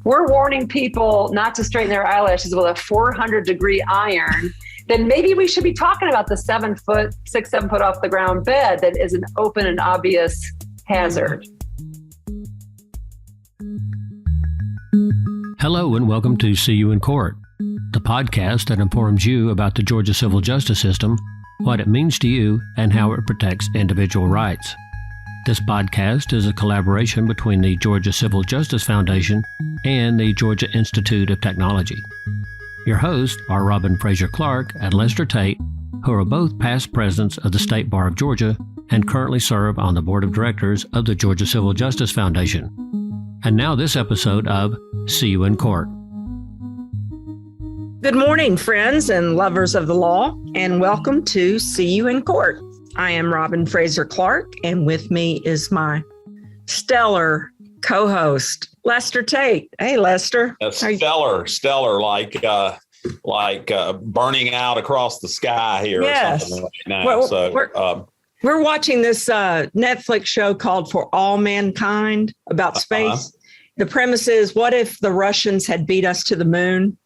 we're warning people not to straighten their eyelashes with a 400-degree iron, then maybe we should be talking about the 7 foot off the ground bed that is an open and obvious hazard. Hello and welcome to See You in Court, the podcast that informs you about the Georgia civil justice system, what it means to you, and how it protects individual rights. This podcast is a collaboration between the Georgia Civil Justice Foundation and the Georgia Institute of Technology. Your hosts are Robin Fraser Clark and Lester Tate, who are both past presidents of the State Bar of Georgia and currently serve on the board of directors of the Georgia Civil Justice Foundation. And now this episode of See You in Court. Good morning, friends and lovers of the law, and welcome to See You in Court. I am Robin Fraser Clark, and with me is my stellar co-host, Lester Tate. Hey, Lester. Stellar, like burning out across the sky here. Yes. Or something right now. We're watching this Netflix show called For All Mankind about space. The premise is, what if the Russians had beat us to the moon?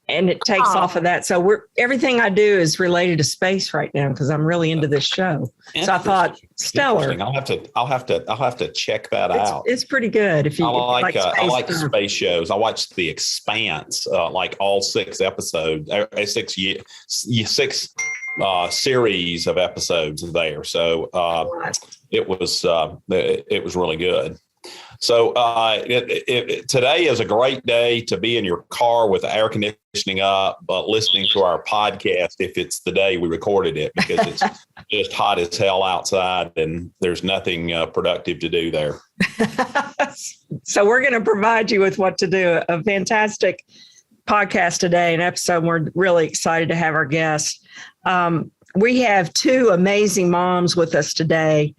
And it takes off of that. So everything I do is related to space right now because I'm really into this show. So I thought, stellar. I'll have to check that out. It's pretty good. If you I like space shows. I watched The Expanse, like all 6 episodes, six series of episodes there. So it was really good. So today is a great day to be in your car with the air conditioning up, but listening to our podcast if it's the day we recorded it, because it's just hot as hell outside and there's nothing productive to do there. So we're going to provide you with what to do. A fantastic podcast today, an episode. We're really excited to have our guests. We have 2 amazing moms with us today.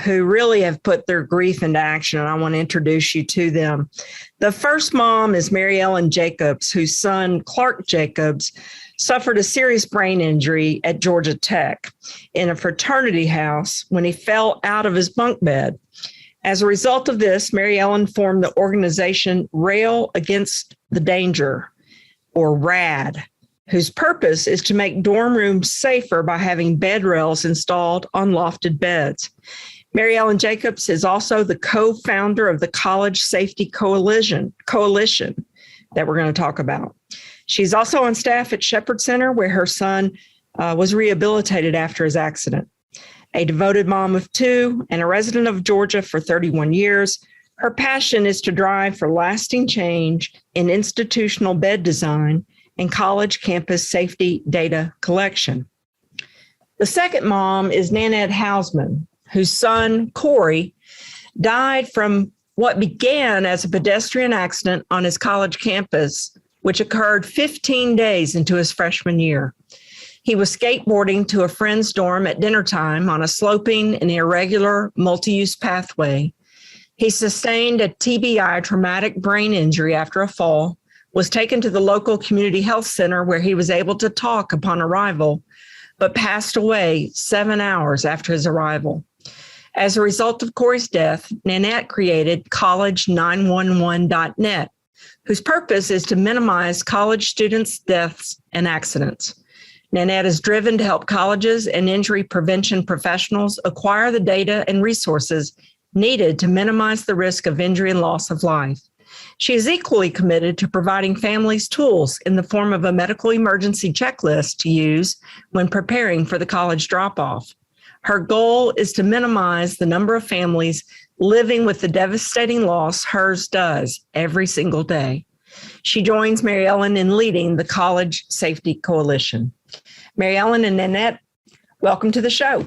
Who really have put their grief into action, and I want to introduce you to them. The first mom is Mariellen Jacobs, whose son, Clark Jacobs, suffered a serious brain injury at Georgia Tech in a fraternity house when he fell out of his bunk bed. As a result of this, Mariellen formed the organization Rail Against the Danger, or RAD, whose purpose is to make dorm rooms safer by having bed rails installed on lofted beds. Mariellen Jacobs is also the co-founder of the College Safety Coalition that we're going to talk about. She's also on staff at Shepherd Center, where her son was rehabilitated after his accident. A devoted mom of 2 and a resident of Georgia for 31 years, her passion is to drive for lasting change in institutional bed design and college campus safety data collection. The second mom is Nanette Hausman, whose son, Corey, died from what began as a pedestrian accident on his college campus, which occurred 15 days into his freshman year. He was skateboarding to a friend's dorm at dinner time on a sloping and irregular multi-use pathway. He sustained a TBI, traumatic brain injury, after a fall, was taken to the local community health center where he was able to talk upon arrival, but passed away 7 hours after his arrival. As a result of Corey's death, Nanette created college911.net, whose purpose is to minimize college students' deaths and accidents. Nanette is driven to help colleges and injury prevention professionals acquire the data and resources needed to minimize the risk of injury and loss of life. She is equally committed to providing families tools in the form of a medical emergency checklist to use when preparing for the college drop-off. Her goal is to minimize the number of families living with the devastating loss hers does every single day. She joins Mariellen in leading the College Safety Coalition. Mariellen and Nanette, welcome to the show.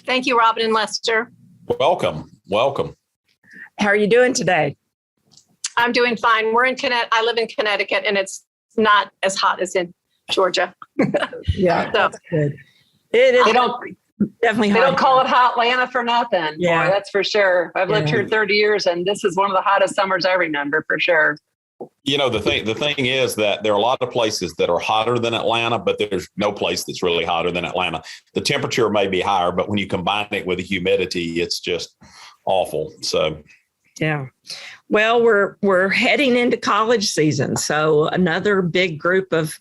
Thank you, Robin and Lester. Welcome. How are you doing today? I'm doing fine. We're in Connecticut. I live in Connecticut, and it's not as hot as in Georgia. Yeah, so, that's good. It is. Definitely hot. They don't call it hot Atlanta for nothing. Yeah, boy, that's for sure. I've lived here 30 years, and this is one of the hottest summers I remember for sure. You know, the thing is that there are a lot of places that are hotter than Atlanta, but there's no place that's really hotter than Atlanta. The temperature may be higher, but when you combine it with the humidity, it's just awful. So Yeah. Well, we're heading into college season. So another big group of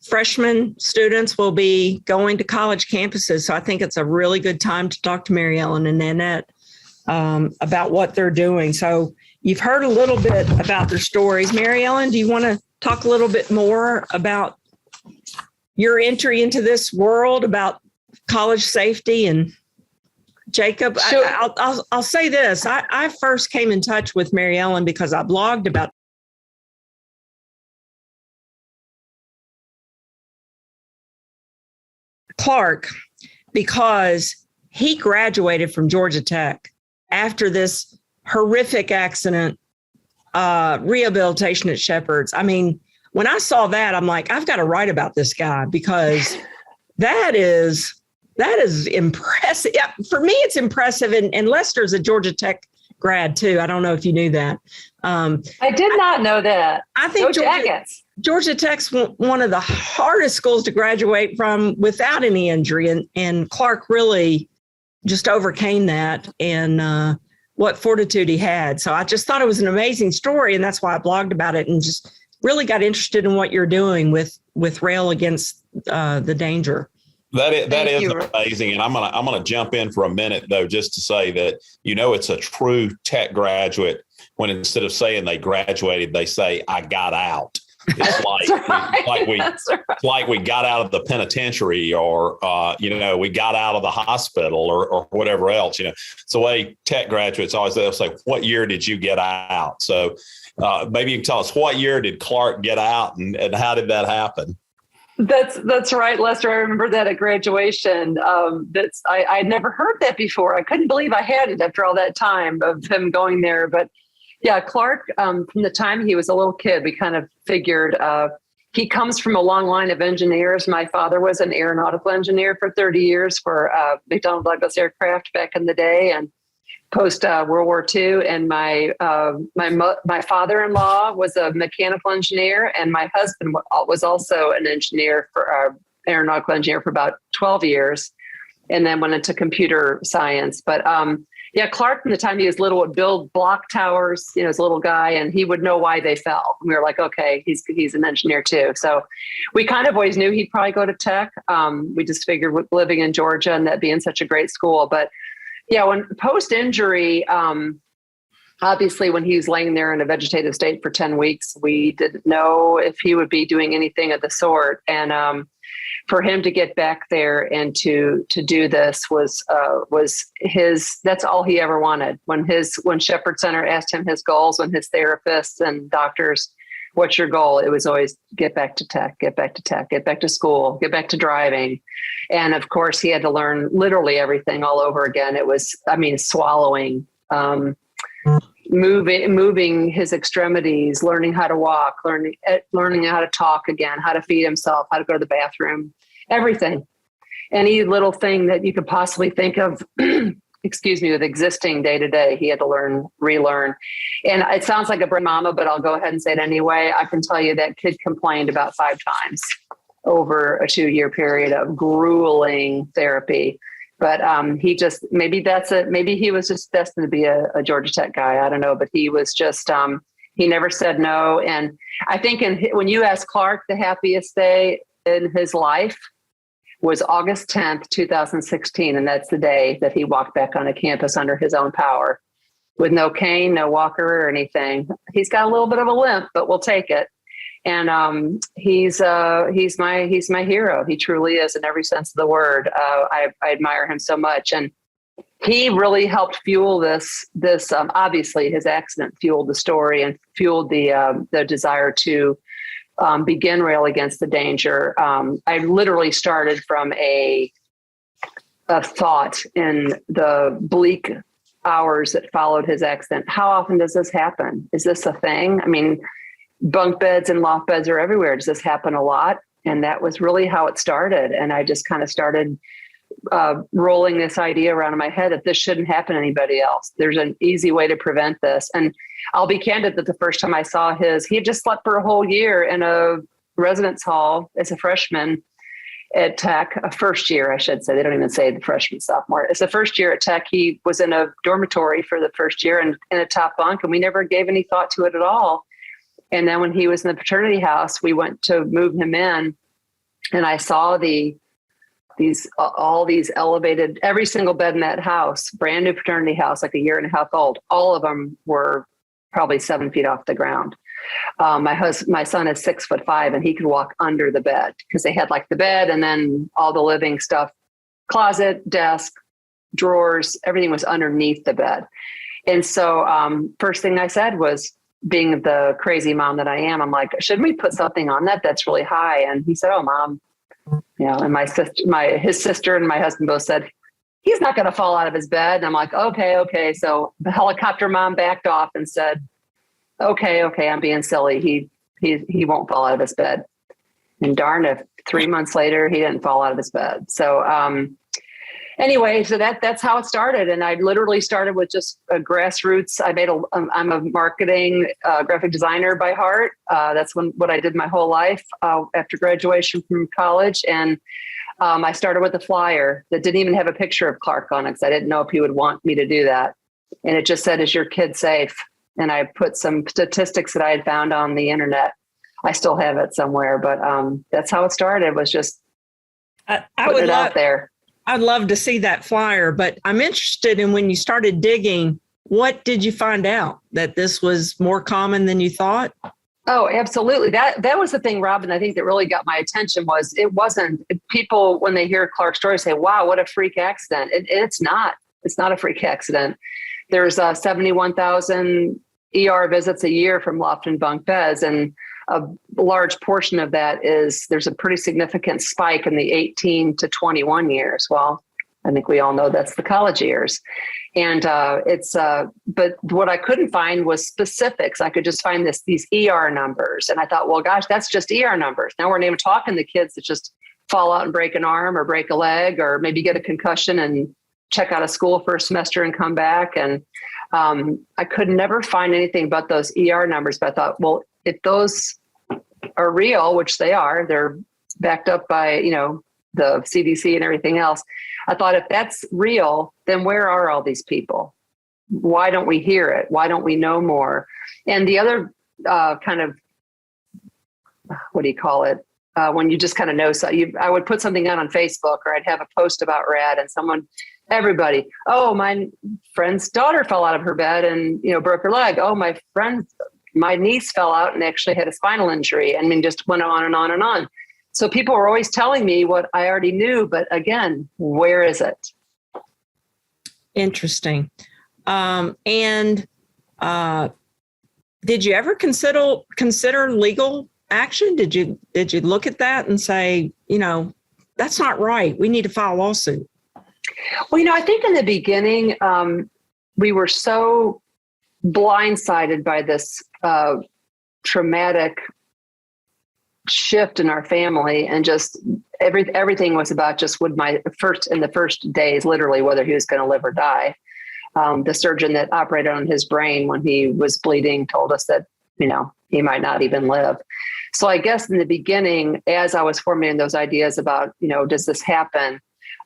freshman students will be going to college campuses. So I think it's a really good time to talk to Mariellen and Nanette about what they're doing. So you've heard a little bit about their stories. Mariellen, do you want to talk a little bit more about your entry into this world, about college safety? And Jacob, sure. I'll say this. I first came in touch with Mariellen because I blogged about Clark, because he graduated from Georgia Tech after this horrific accident, rehabilitation at Shepherd's. I mean, when I saw that, I'm like, I've got to write about this guy, because that is impressive. Yeah, for me, it's impressive. And Lester's a Georgia Tech grad too. I don't know if you knew that. I did not know that. I think Georgia Tech's one of the hardest schools to graduate from without any injury. And Clark really just overcame that, and what fortitude he had. So I just thought it was an amazing story. And that's why I blogged about it and just really got interested in what you're doing with Rail Against the Danger. That is amazing. And I'm gonna jump in for a minute, though, just to say that, it's a true Tech graduate when instead of saying they graduated, they say, I got out. It's like we got out of the penitentiary, or, we got out of the hospital, or whatever else. It's the way Tech graduates always, they'll say, what year did you get out? So maybe you can tell us, what year did Clark get out, and how did that happen? That's right, Lester. I remember that at graduation. I'd never heard that before. I couldn't believe I had it after all that time of him going there. But yeah, Clark, from the time he was a little kid, we kind of figured he comes from a long line of engineers. My father was an aeronautical engineer for 30 years for McDonnell Douglas Aircraft back in the day, and post World War II. And my father-in-law was a mechanical engineer, and my husband was also an engineer for aeronautical engineer for about 12 years, and then went into computer science. But yeah, Clark, from the time he was little, would build block towers, as a little guy, and he would know why they fell. And we were like, okay, he's an engineer too. So we kind of always knew he'd probably go to Tech. We just figured with living in Georgia and that being such a great school. But yeah, when post-injury, obviously when he was laying there in a vegetative state for 10 weeks, we didn't know if he would be doing anything of the sort. And for him to get back there and to do this was his, that's all he ever wanted. When Shepherd Center asked him his goals, when his therapists and doctors, what's your goal? It was always get back to Tech, get back to Tech, get back to school, get back to driving. And of course he had to learn literally everything all over again. It was, swallowing, moving his extremities, learning how to walk, learning how to talk again, how to feed himself, how to go to the bathroom, everything. Any little thing that you could possibly think of, with existing day to day, he had to relearn. And it sounds like a brain mama, but I'll go ahead and say it anyway. I can tell you that kid complained about 5 times over a 2-year period of grueling therapy. But maybe he was just destined to be a Georgia Tech guy. I don't know, but he was just, he never said no. And I think when you ask Clark, the happiest day in his life was August 10th, 2016. And that's the day that he walked back on a campus under his own power with no cane, no walker or anything. He's got a little bit of a limp, but we'll take it. And he's my hero. He truly is in every sense of the word. I admire him so much, and he really helped fuel this. Obviously, his accident fueled the story and fueled the desire to begin Rail Against the Danger. I literally started from a thought in the bleak hours that followed his accident. How often does this happen? Is this a thing? Bunk beds and loft beds are everywhere. Does this happen a lot? And that was really how it started. And I just kind of started rolling this idea around in my head that this shouldn't happen to anybody else. There's an easy way to prevent this. And I'll be candid that the first time I saw he had just slept for a whole year in a residence hall as a freshman. at Tech, a first year, I should say. They don't even say the freshman, sophomore. It's the first year at Tech. He was in a dormitory for the first year and in a top bunk, and we never gave any thought to it at all. And then when he was in the fraternity house, we went to move him in, and I saw all these elevated, every single bed in that house, brand new fraternity house, like a year and a half old. All of them were probably 7 feet off the ground. My son is 6'5", and he could walk under the bed because they had like the bed and then all the living stuff, closet, desk, drawers, everything was underneath the bed. And so first thing I said was, being the crazy mom that I am, I'm like, shouldn't we put something on that that's really high? And he said, oh, Mom, and his sister and my husband both said, he's not going to fall out of his bed. And I'm like, okay. So the helicopter mom backed off and said, okay, I'm being silly. He won't fall out of his bed. And darn if 3 months later, he didn't fall out of his bed. So anyway, so that's how it started. And I literally started with just a grassroots. I'm a marketing graphic designer by heart. That's what I did my whole life after graduation from college. And I started with a flyer that didn't even have a picture of Clark on it because I didn't know if he would want me to do that. And it just said, is your kid safe? And I put some statistics that I had found on the internet. I still have it somewhere, but that's how it started, was just putting it out there. I'd love to see that flyer, but I'm interested in, when you started digging, what did you find out? That this was more common than you thought? Oh, absolutely. That was the thing, Robin, I think that really got my attention. Was it wasn't people, when they hear Clark's story, say, wow, what a freak accident. It's not a freak accident. There's 71,000 ER visits a year from loft and bunk beds. And a large portion of that is, there's a pretty significant spike in the 18 to 21 years. Well, I think we all know that's the college years. And but what I couldn't find was specifics. I could just find these ER numbers. And I thought, well, gosh, that's just ER numbers. Now we're not even talking the kids that just fall out and break an arm or break a leg or maybe get a concussion and check out of school for a semester and come back. And I could never find anything but those ER numbers. But I thought, well, if those are real, which they are, they're backed up by, the CDC and everything else. I thought, if that's real, then where are all these people? Why don't we hear it? Why don't we know more? And the other kind of, what do you call it? When you just kind of know, I would put something out on Facebook, or I'd have a post about RAD, and everybody, oh, my friend's daughter fell out of her bed and, broke her leg. Oh, my niece fell out and actually had a spinal injury. I mean, just went on and on and on. So people were always telling me what I already knew, but again, where is it? Interesting. And did you ever consider legal action? Did you look at that and say, that's not right, we need to file a lawsuit? Well, I think in the beginning, we were so blindsided by this traumatic shift in our family, and just everything was about just in the first days, literally, whether he was going to live or die. The surgeon that operated on his brain when he was bleeding told us that, he might not even live. So I guess in the beginning, as I was formulating those ideas about, does this happen?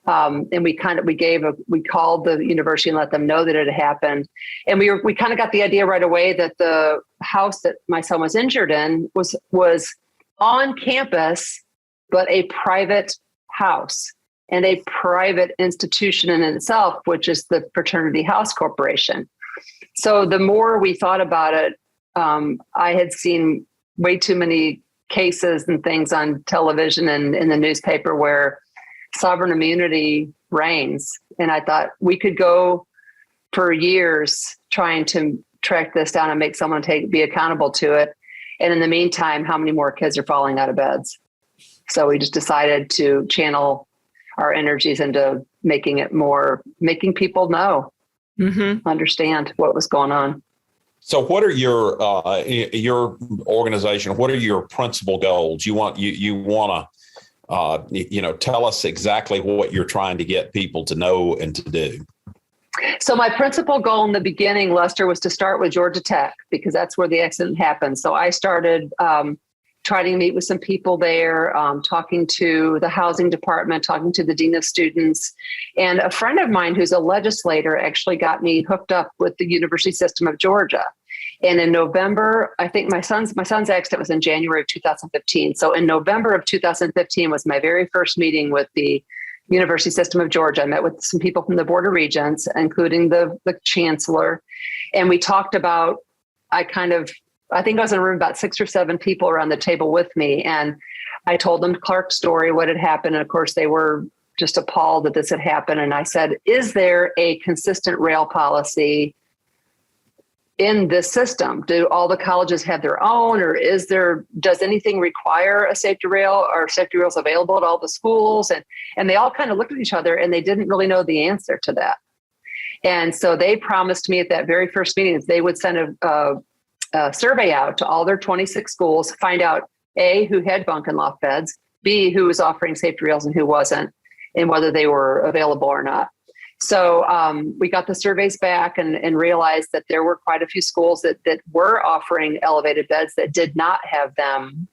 And we called the university and let them know that it had happened. And we kind of got the idea right away that the house that my son was injured in was on campus, but a private house and a private institution in itself, which is the Fraternity House Corporation. So the more we thought about it, I had seen way too many cases and things on television and in the newspaper where sovereign immunity reigns. And I thought we could go for years trying to track this down and make someone be accountable to it. And in the meantime, how many more kids are falling out of beds? So we just decided to channel our energies into making people know, understand what was going on. So what are your organization, what are your principal goals? You want to tell us exactly what you're trying to get people to know and to do. So my principal goal in the beginning, Lester, was to start with Georgia Tech, because that's where the accident happened. So I started trying to meet with some people there, talking to the housing department, talking to the dean of students. And a friend of mine who's a legislator actually got me hooked up with the University System of Georgia. And in November, I think my son's accident was in January of 2015. So in November of 2015 was my very first meeting with the University System of Georgia. I met with some people from the Board of Regents, including the chancellor. And we talked about, I think I was in a room about 6 or 7 people around the table with me. And I told them Clark's story, what had happened. And of course, they were just appalled that this had happened. And I said, is there a consistent rail policy in this system? Do all the colleges have their own, or does anything require a safety rail? Are safety rails available at all the schools? And they all kind of looked at each other and they didn't really know the answer to that. And so they promised me at that very first meeting that they would send a survey out to all their 26 schools, find out A, who had bunk and loft beds, B, who was offering safety rails and who wasn't, and whether they were available or not. So we got the surveys back and realized that there were quite a few schools that were offering elevated beds that did not have them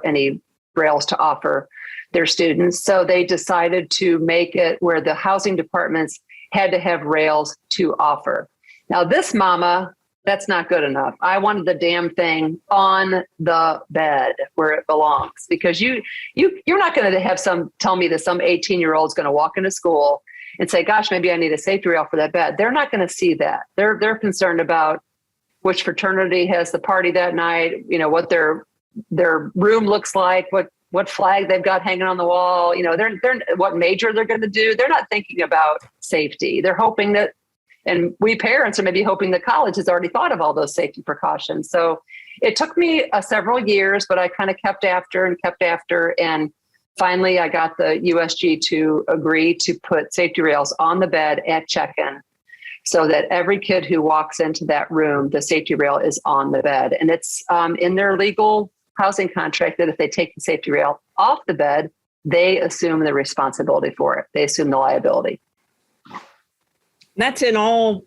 any rails to offer their students. So they decided to make it where the housing departments had to have rails to offer. Now this mama, that's not good enough. I wanted the damn thing on the bed where it belongs, because you're not going to have tell me that some 18-year-old is going to walk into school and say, gosh, maybe I need a safety rail for that bed. They're not going to see that. They're concerned about which fraternity has the party that night, what their room looks like, what flag they've got hanging on the wall, they're what major they're going to do. They're not thinking about safety. They're hoping that, and we parents are maybe hoping the college has already thought of all those safety precautions. So it took me several years, but I kind of kept after. And finally, I got the USG to agree to put safety rails on the bed at check-in so that every kid who walks into that room, the safety rail is on the bed. And it's in their legal housing contract that if they take the safety rail off the bed, they assume the responsibility for it. They assume the liability. That's in all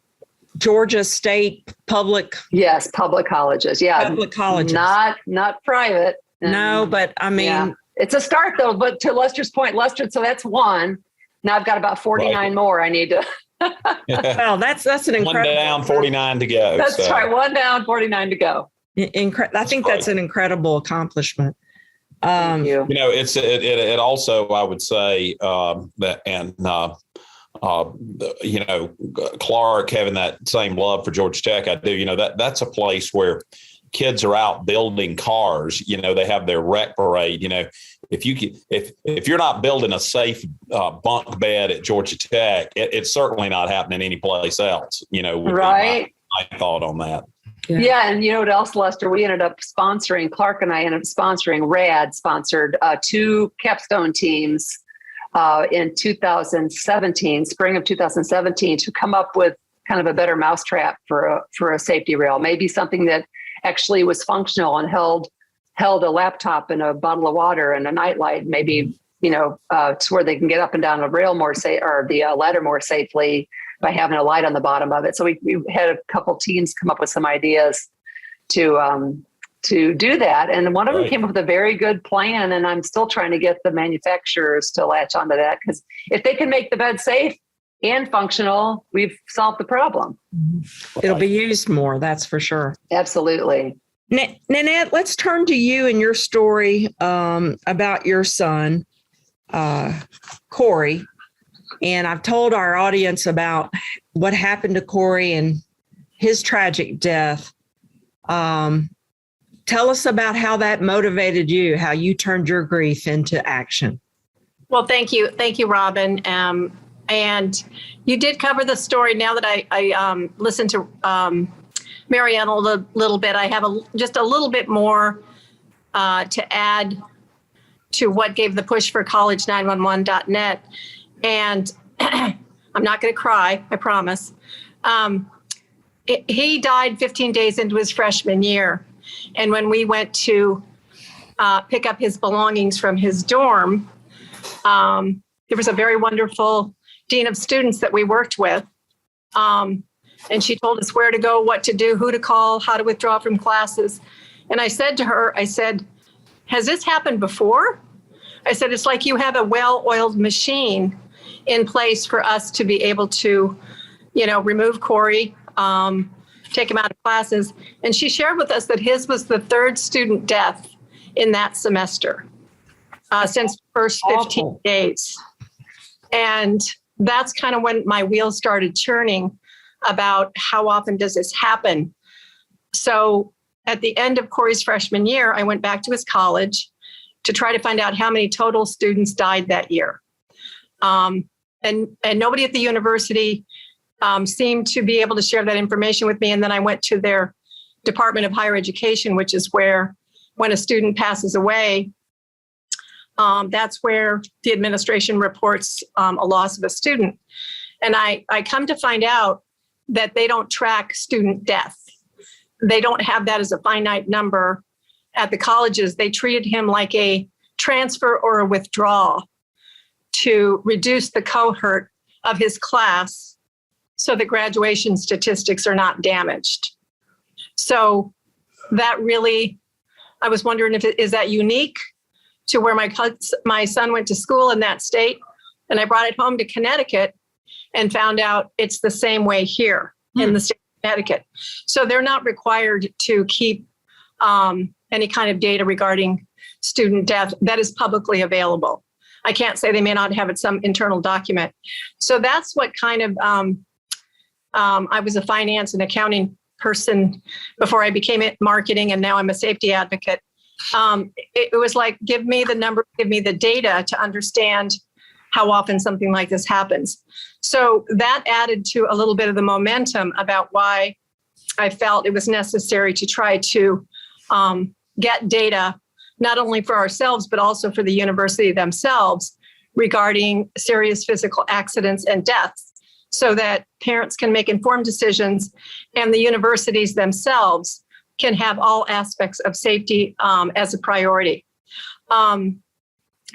Georgia State public. Yes, public colleges. Yeah, public colleges, not private. No, but I mean. Yeah. It's a start, though, but to Lester's point, so that's one. Now I've got about 49 more I need to. Well, that's an incredible. 1 down, 49 to go. That's right. 1 down, 49 to go. I think that's an incredible accomplishment. Thank you. It also, I would say that, and Clark having that same love for Georgia Tech, I do. That's a place where kids are out building cars. They have their rec parade. If you're not building a safe bunk bed at Georgia Tech, it's certainly not happening anyplace else. Right. My thought on that. Yeah. And you know what else, Lester? We ended up sponsoring, Clark and I ended up sponsoring, RAD sponsored 2 capstone teams in 2017, spring of 2017, to come up with kind of a better mousetrap for a safety rail, maybe something that actually was functional and held a laptop and a bottle of water and a nightlight, maybe, to where they can get up and down a rail more safe, or the ladder more safely by having a light on the bottom of it. So we had a couple teams come up with some ideas to do that. And one of them came up with a very good plan. And I'm still trying to get the manufacturers to latch onto that, because if they can make the bed safe and functional, we've solved the problem. It'll be used more, that's for sure. Absolutely. Nanette, let's turn to you and your story about your son, Corey. And I've told our audience about what happened to Corey and his tragic death. Tell us about how that motivated you, how you turned your grief into action. Well, thank you. Thank you, Robin. And you did cover the story. Now that I listened to Mariellen a little bit, I have just a little bit more to add to what gave the push for college911.net. And I'm not going to cry, I promise. He died 15 days into his freshman year. And when we went to pick up his belongings from his dorm, there was a very wonderful dean of students that we worked with. And she told us where to go, what to do, who to call, how to withdraw from classes. And I said to her, has this happened before? I said, it's like you have a well-oiled machine in place for us to be able to, remove Corey, take him out of classes. And she shared with us that his was the third student death in that semester since the first 15 days. And that's kind of when my wheels started churning about how often does this happen. So at the end of Corey's freshman year, I went back to his college to try to find out how many total students died that year. And nobody at the university seemed to be able to share that information with me. And then I went to their Department of Higher Education, which is where when a student passes away, that's where the administration reports a loss of a student. And I come to find out that they don't track student death. They don't have that as a finite number at the colleges. They treated him like a transfer or a withdrawal to reduce the cohort of his class so the graduation statistics are not damaged. So that really, I was wondering is that unique to where my son went to school in that state? And I brought it home to Connecticut and found out it's the same way here in the state of Connecticut. So they're not required to keep any kind of data regarding student death that is publicly available. I can't say they may not have it some internal document. So that's what kind of, I was a finance and accounting person before I became marketing, and now I'm a safety advocate. It was like, give me the number, give me the data to understand how often something like this happens. So that added to a little bit of the momentum about why I felt it was necessary to try to get data, not only for ourselves, but also for the university themselves regarding serious physical accidents and deaths, so that parents can make informed decisions and the universities themselves can have all aspects of safety as a priority.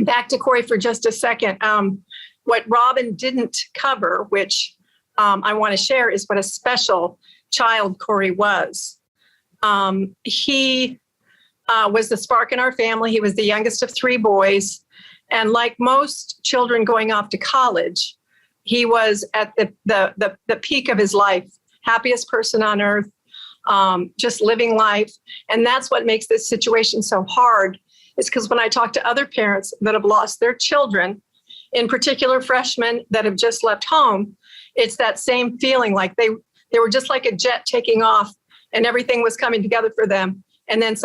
Back to Corey for just a second. What Robin didn't cover, which I want to share, is what a special child Corey was. He was the spark in our family. He was the youngest of three boys. And like most children going off to college, he was at the peak of his life, happiest person on earth, just living life. And that's what makes this situation so hard, is because when I talk to other parents that have lost their children, in particular freshmen that have just left home, it's that same feeling like they were just like a jet taking off and everything was coming together for them. And then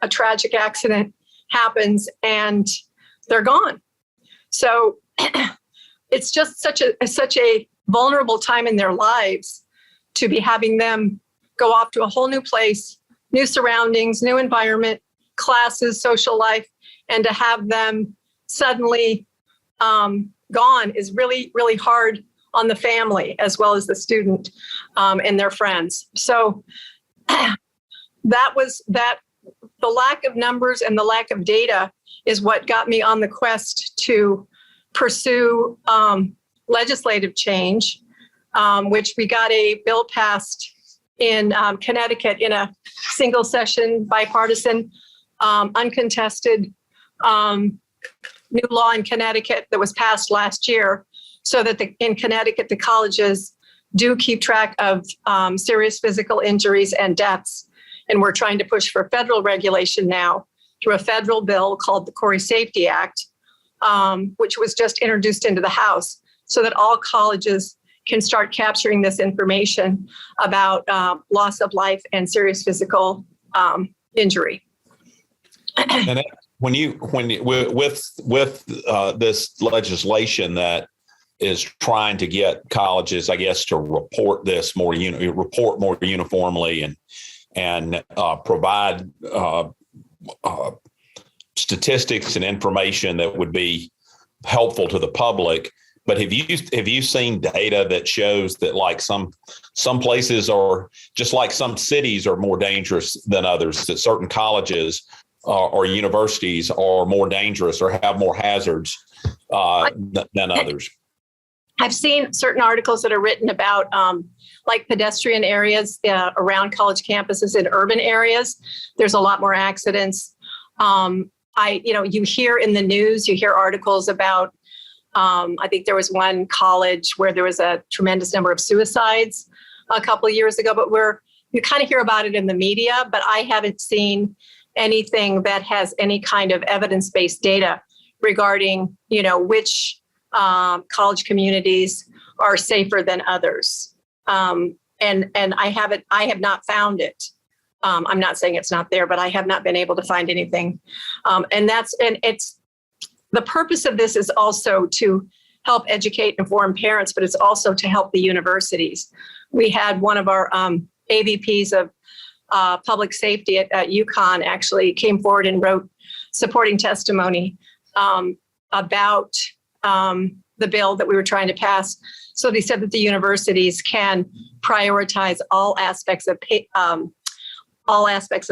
a tragic accident happens and they're gone. So it's just such a vulnerable time in their lives to be having them go off to a whole new place, new surroundings, new environment, classes, social life, and to have them suddenly gone is really, really hard on the family as well as the student and their friends. So the lack of numbers and the lack of data is what got me on the quest to pursue legislative change, which we got a bill passed in Connecticut in a single session, bipartisan, uncontested new law in Connecticut that was passed last year, so that in Connecticut, the colleges do keep track of serious physical injuries and deaths. And we're trying to push for federal regulation now through a federal bill called the Corey Safety Act, which was just introduced into the House, so that all colleges can start capturing this information about loss of life and serious physical injury. And with this legislation that is trying to get colleges, I guess, to report this more uniformly and provide statistics and information that would be helpful to the public. But have you seen data that shows that, like, some places are just like some cities are more dangerous than others, that certain colleges or universities are more dangerous or have more hazards than others? I've seen certain articles that are written about like pedestrian areas around college campuses in urban areas. There's a lot more accidents. you hear in the news, you hear articles about, I think there was one college where there was a tremendous number of suicides a couple of years ago, but you kind of hear about it in the media, but I haven't seen anything that has any kind of evidence-based data regarding, which college communities are safer than others. And I have not found it. I'm not saying it's not there, but I have not been able to find anything. And it's the purpose of this is also to help educate and inform parents, but it's also to help the universities. We had one of our AVPs of public safety at UConn actually came forward and wrote supporting testimony about the bill that we were trying to pass. So they said that the universities can prioritize all aspects of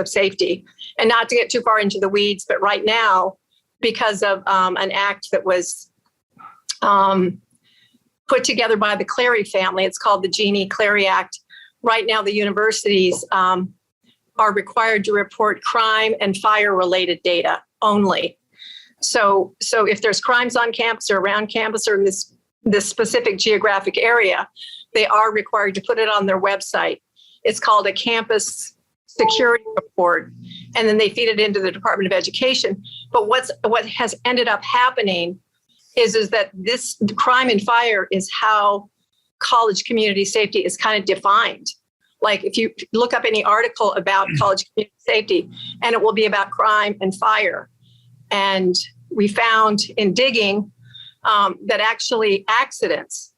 safety, and not to get too far into the weeds. But right now, because of an act that was put together by the Clary family, it's called the Jeannie-Clary Act. Right now, the universities are required to report crime and fire-related data only. So if there's crimes on campus or around campus or in this specific geographic area, they are required to put it on their website. It's called a campus security report, and then they feed it into the Department of Education. But what has ended up happening is that this crime and fire is how college community safety is kind of defined. Like if you look up any article about college community safety, and it will be about crime and fire. And we found in digging that actually accidents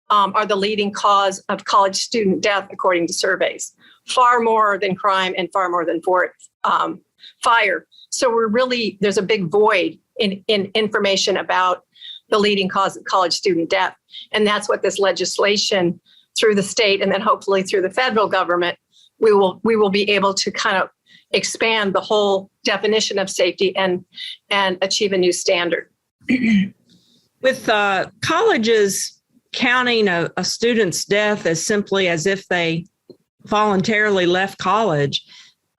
are the leading cause of college student death, according to surveys, far more than crime and far more than fire. So there's a big void in information about the leading cause of college student death. And that's what this legislation through the state and then hopefully through the federal government, we will be able to kind of expand the whole definition of safety and achieve a new standard. With colleges counting a student's death as simply as if they voluntarily left college,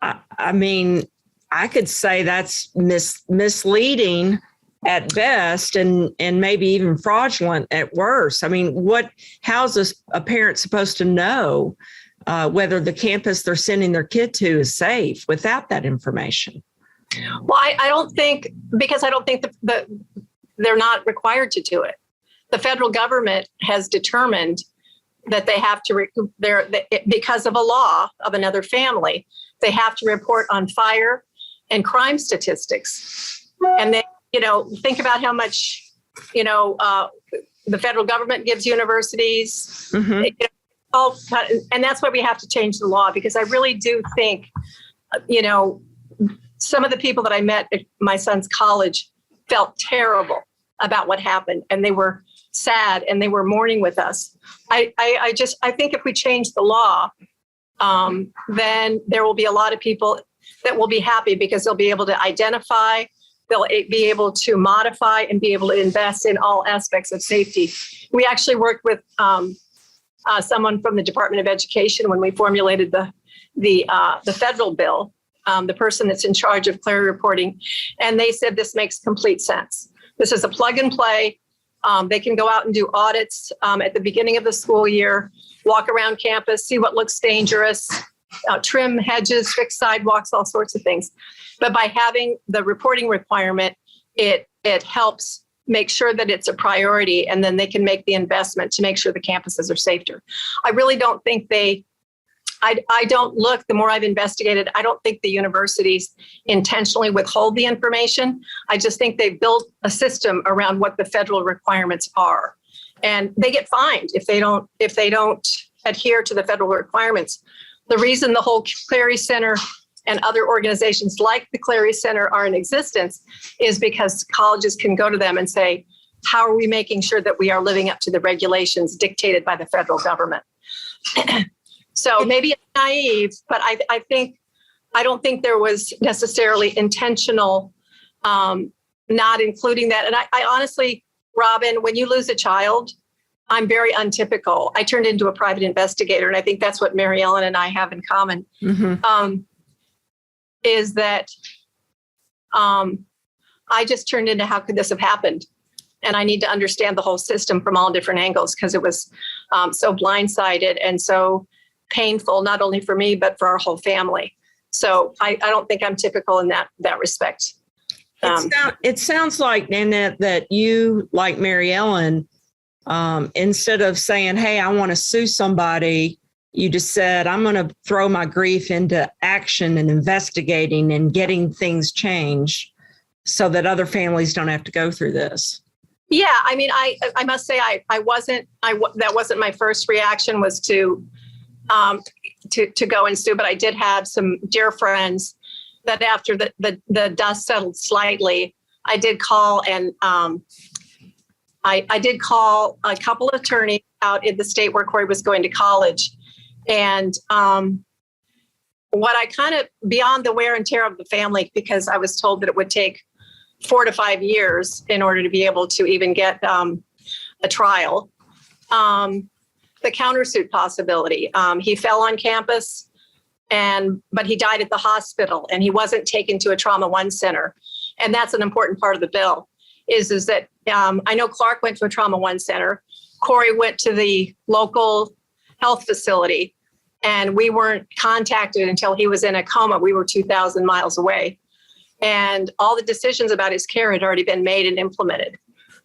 I mean, I could say that's misleading at best and maybe even fraudulent at worst. I mean, how's a parent supposed to know whether the campus they're sending their kid to is safe without that information? Well, I don't think that they're not required to do it. The federal government has determined that they have to, because of a law of another family, they have to report on fire and crime statistics. And then, think about how much, the federal government gives universities. Mm-hmm. And that's why we have to change the law, because I really do think, some of the people that I met at my son's college felt terrible about what happened, and they were sad and they were mourning with us. I think if we change the law, then there will be a lot of people that will be happy because they'll be able to identify, they'll be able to modify and be able to invest in all aspects of safety. We actually worked with someone from the Department of Education when we formulated the federal bill, the person that's in charge of Clary reporting, and they said this makes complete sense. This is a plug and play. They can go out and do audits at the beginning of the school year, walk around campus, see what looks dangerous, trim hedges, fix sidewalks, all sorts of things. But by having the reporting requirement, it helps make sure that it's a priority, and then they can make the investment to make sure the campuses are safer. I really don't think I don't look, the more I've investigated, I don't think the universities intentionally withhold the information. I just think they've built a system around what the federal requirements are. And they get fined if they don't adhere to the federal requirements. The reason the whole Clary Center and other organizations like the Clary Center are in existence is because colleges can go to them and say, how are we making sure that we are living up to the regulations dictated by the federal government? So maybe it's naive, but I don't think there was necessarily intentional not including that. And I honestly, Robin, when you lose a child, I'm very untypical. I turned into a private investigator, and I think that's what Mariellen and I have in common, is that I just turned into how could this have happened? And I need to understand the whole system from all different angles because it was so blindsided and so painful, not only for me, but for our whole family. So I don't think I'm typical in that respect. It sounds like, Nanette, that you, like Mariellen, instead of saying, hey, I want to sue somebody, you just said, I'm going to throw my grief into action and investigating and getting things changed so that other families don't have to go through this. Yeah, I mean, I must say that wasn't my first reaction was to go and sue, but I did have some dear friends that after the dust settled slightly, I did call and I did call a couple of attorneys out in the state where Corey was going to college. And what I kind of, beyond the wear and tear of the family, because I was told that it would take 4 to 5 years in order to be able to even get a trial. The countersuit possibility. He fell on campus, but he died at the hospital, and he wasn't taken to a trauma 1 center. And that's an important part of the bill. Is that I know Clark went to a trauma 1 center. Corey went to the local health facility, and we weren't contacted until he was in a coma. We were 2,000 miles away. And all the decisions about his care had already been made and implemented.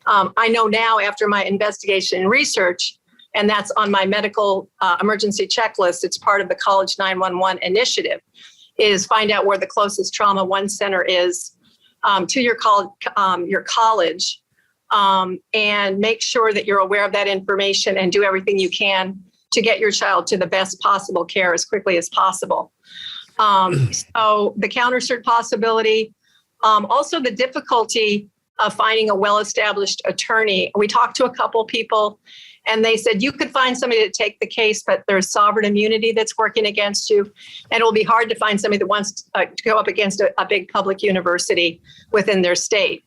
I know now after my investigation and research, and that's on my medical emergency checklist, it's part of the College 911 initiative, is find out where the closest trauma 1 center is to your college, and make sure that you're aware of that information and do everything you can to get your child to the best possible care as quickly as possible. So the countersuit possibility, also the difficulty of finding a well-established attorney. We talked to a couple people and they said, you could find somebody to take the case, but there's sovereign immunity that's working against you. And it will be hard to find somebody that wants to go up against a big public university within their state.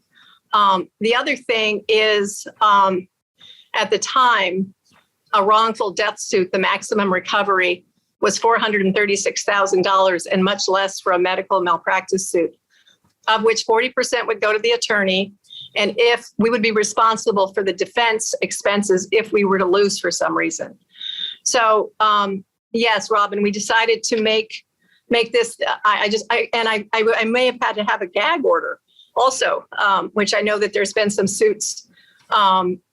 The other thing is, at the time, a wrongful death suit, the maximum recovery was $436,000 and much less for a medical malpractice suit, of which 40% would go to the attorney. And if we would be responsible for the defense expenses if we were to lose for some reason. So yes, Robin, we decided to make this. I may have had to have a gag order also, which I know that there's been some suits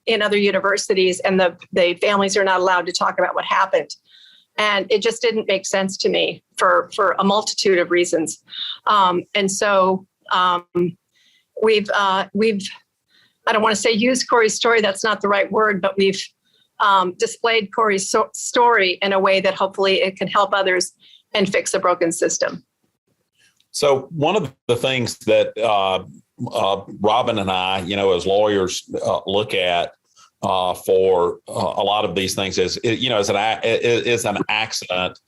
in other universities, and the families are not allowed to talk about what happened. And it just didn't make sense to me for a multitude of reasons. And so we've I don't want to say used Corey's story, that's not the right word, but we've displayed Corey's story in a way that hopefully it can help others and fix a broken system. So one of the things that Robin and I, as lawyers look at for a lot of these things is an accident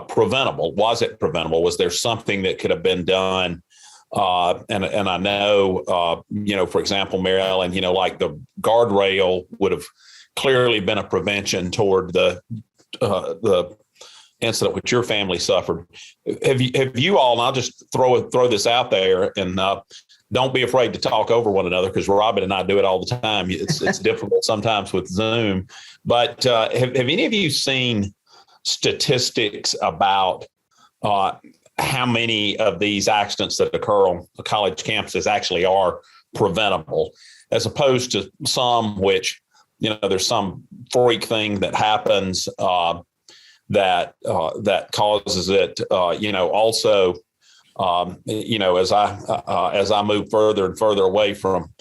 preventable? Was it preventable? Was there something that could have been done? And I know, for example, Mariellen, like the guardrail would have clearly been a prevention toward the incident which your family suffered. Have you all, and I'll just throw this out there, and don't be afraid to talk over one another, because Robin and I do it all the time. It's difficult sometimes with Zoom, but have any of you seen statistics about how many of these accidents that occur on college campuses actually are preventable, as opposed to some which, there's some freak thing that happens that causes it, also, as I move further and further away from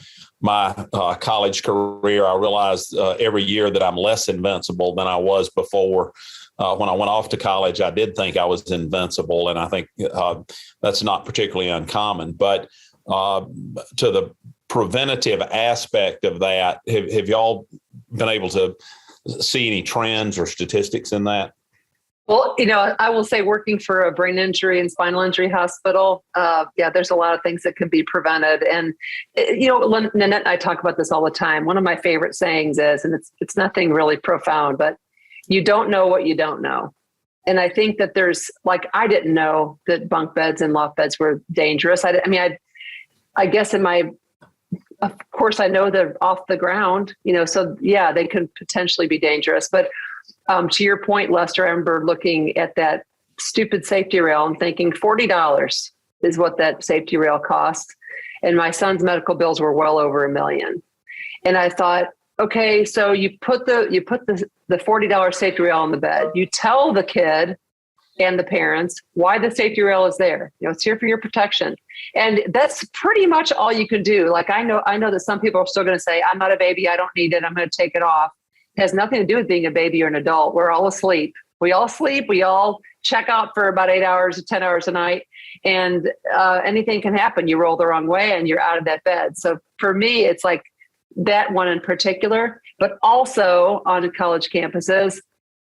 my college career, I realized every year that I'm less invincible than I was before. When I went off to college, I did think I was invincible, and I think that's not particularly uncommon. But to the preventative aspect of that, have y'all been able to see any trends or statistics in that? Well, I will say, working for a brain injury and spinal injury hospital, there's a lot of things that can be prevented. And, Nanette and I talk about this all the time. One of my favorite sayings is, and it's nothing really profound, but you don't know what you don't know. And I think that there's, I didn't know that bunk beds and loft beds were dangerous. I I guess of course, I know they're off the ground, so yeah, they could potentially be dangerous. But to your point, Lester, I remember looking at that stupid safety rail and thinking $40 is what that safety rail costs. And my son's medical bills were well over $1 million. And I thought, okay, so you put the $40 safety rail on the bed. You tell the kid and the parents why the safety rail is there. It's here for your protection. And that's pretty much all you can do. Like, I know that some people are still going to say, I'm not a baby, I don't need it, I'm going to take it off. It has nothing to do with being a baby or an adult. We're all asleep. We all sleep. We all check out for about 8 hours to 10 hours a night. And anything can happen. You roll the wrong way and you're out of that bed. So for me, it's like that one in particular, but also on college campuses,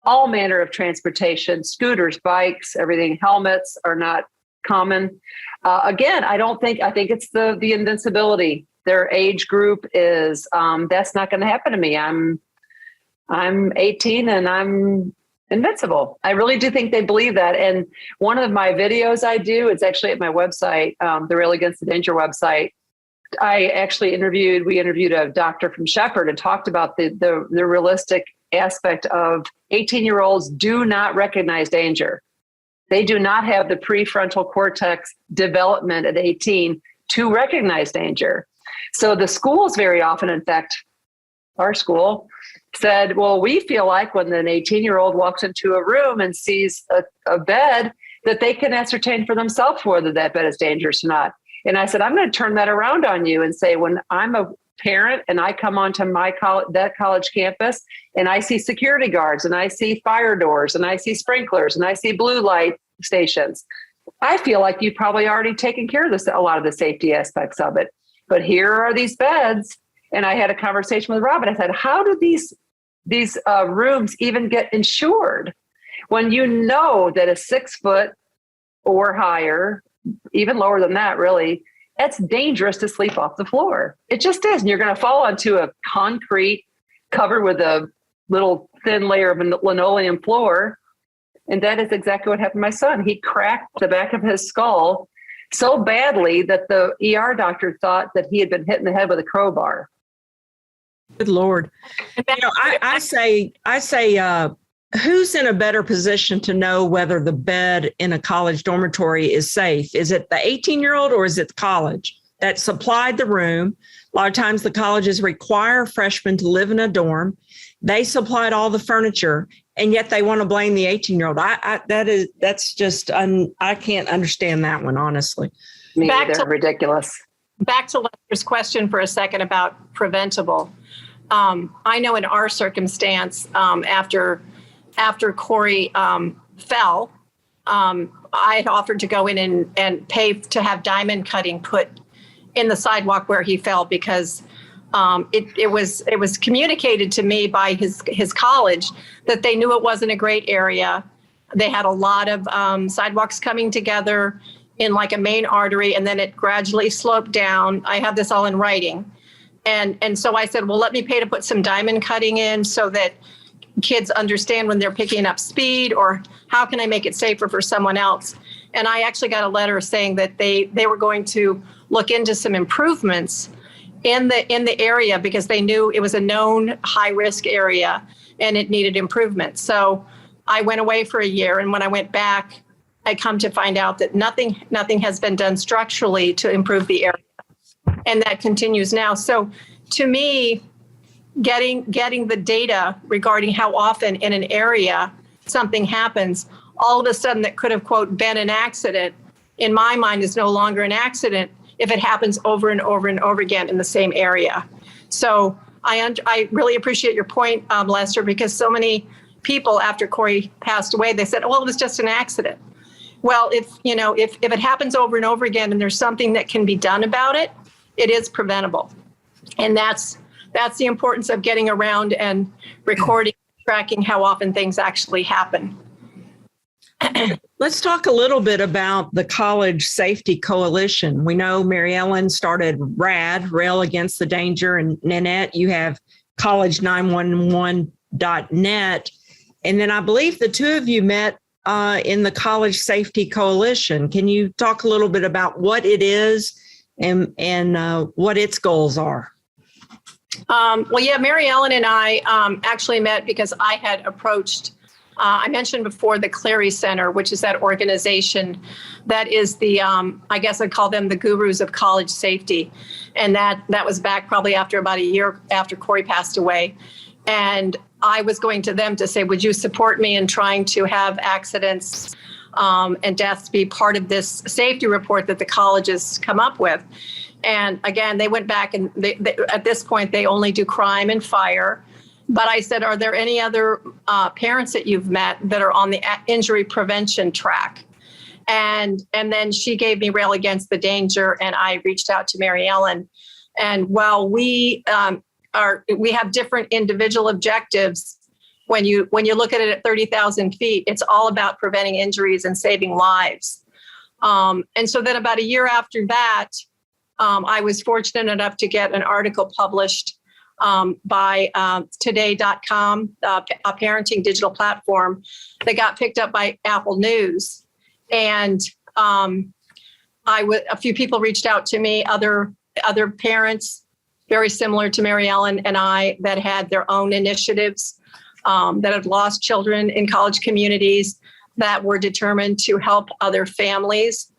all manner of transportation, scooters, bikes, everything. Helmets are not common. Again, I think it's the invincibility. Their age group is, that's not going to happen to me. I'm 18 and I'm invincible. I really do think they believe that. And one of my videos I do, it's actually at my website, the Rail Against the Danger website. We interviewed a doctor from Shepherd and talked about the realistic aspect of 18-year-olds do not recognize danger. They do not have the prefrontal cortex development at 18 to recognize danger. So the schools very often, in fact, our school said, well, we feel like when an 18-year-old walks into a room and sees a bed, that they can ascertain for themselves whether that bed is dangerous or not. And I said, I'm going to turn that around on you and say, when I'm a parent and I come onto that college campus and I see security guards and I see fire doors and I see sprinklers and I see blue light stations, I feel like you've probably already taken care of a lot of the safety aspects of it. But here are these beds. And I had a conversation with Robin. I said, how do these rooms even get insured when you know that a 6 foot or higher, even lower than that, really, it's dangerous to sleep off the floor. It just is. And you're going to fall onto a concrete covered with a little thin layer of linoleum floor. And that is exactly what happened to my son. He cracked the back of his skull so badly that the ER doctor thought that he had been hit in the head with a crowbar. Good Lord. I say, who's in a better position to know whether the bed in a college dormitory is safe? Is it the 18-year-old or is it the college that supplied the room? A lot of times the colleges require freshmen to live in a dorm. They supplied all the furniture, and yet they want to blame the 18-year-old. I can't understand that one, honestly. Me either. Ridiculous. Back to Lester's question for a second about preventable. I know in our circumstance, after Corey fell, I had offered to go in and pay to have diamond cutting put in the sidewalk where he fell because it was communicated to me by his college that they knew it wasn't a great area. They had a lot of sidewalks coming together in like a main artery, and then it gradually sloped down. I have this all in writing. And so I said, well, let me pay to put some diamond cutting in so that kids understand when they're picking up speed, or how can I make it safer for someone else? And I actually got a letter saying that they were going to look into some improvements in the area because they knew it was a known high risk area and it needed improvement. So I went away for a year, and when I went back, I come to find out that nothing has been done structurally to improve the area. And that continues now. So to me, getting the data regarding how often in an area something happens, all of a sudden that could have, quote, been an accident, in my mind is no longer an accident if it happens over and over and over again in the same area. So I really appreciate your point, Lester, because so many people after Corey passed away, they said, well, it was just an accident. Well, if it happens over and over again and there's something that can be done about it, it is preventable. And that's the importance of getting around and recording, tracking how often things actually happen. Let's talk a little bit about the College Safety Coalition. We know Mariellen started RAD, Rail Against the Danger, and Nanette, you have college911.net. And then I believe the two of you met in the College Safety Coalition. Can you talk a little bit about what it is and what its goals are. Mariellen and I actually met because I had approached, I mentioned before, the Clary Center, which is that organization that is the, I guess I'd call them the gurus of college safety. And that was back probably after about a year after Corey passed away. And I was going to them to say, would you support me in trying to have accidents and deaths be part of this safety report that the colleges come up with? And again, they went back and they, at this point, they only do crime and fire. But I said, are there any other parents that you've met that are on the injury prevention track? And then she gave me Rail Against the Danger, and I reached out to Mariellen. And while we have different individual objectives, when you look at it at 30,000 feet, it's all about preventing injuries and saving lives. And so then about a year after that, I was fortunate enough to get an article published by today.com, a parenting digital platform that got picked up by Apple News. And a few people reached out to me, other parents, very similar to Mariellen and I, that had their own initiatives, that had lost children in college communities, that were determined to help other families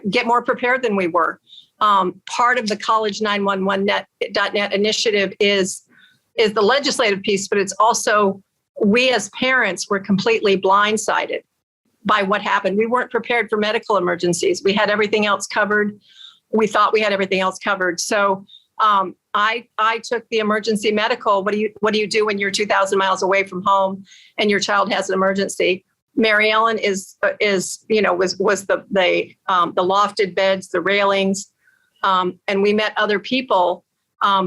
get more prepared than we were. Part of the college911.net initiative is the legislative piece, but it's also, we as parents were completely blindsided by what happened. We weren't prepared for medical emergencies. We had everything else covered. We thought we had everything else covered. So I took the emergency medical. What do you do when you're 2,000 miles away from home and your child has an emergency? Mariellen was the lofted beds, the railings, and we met other people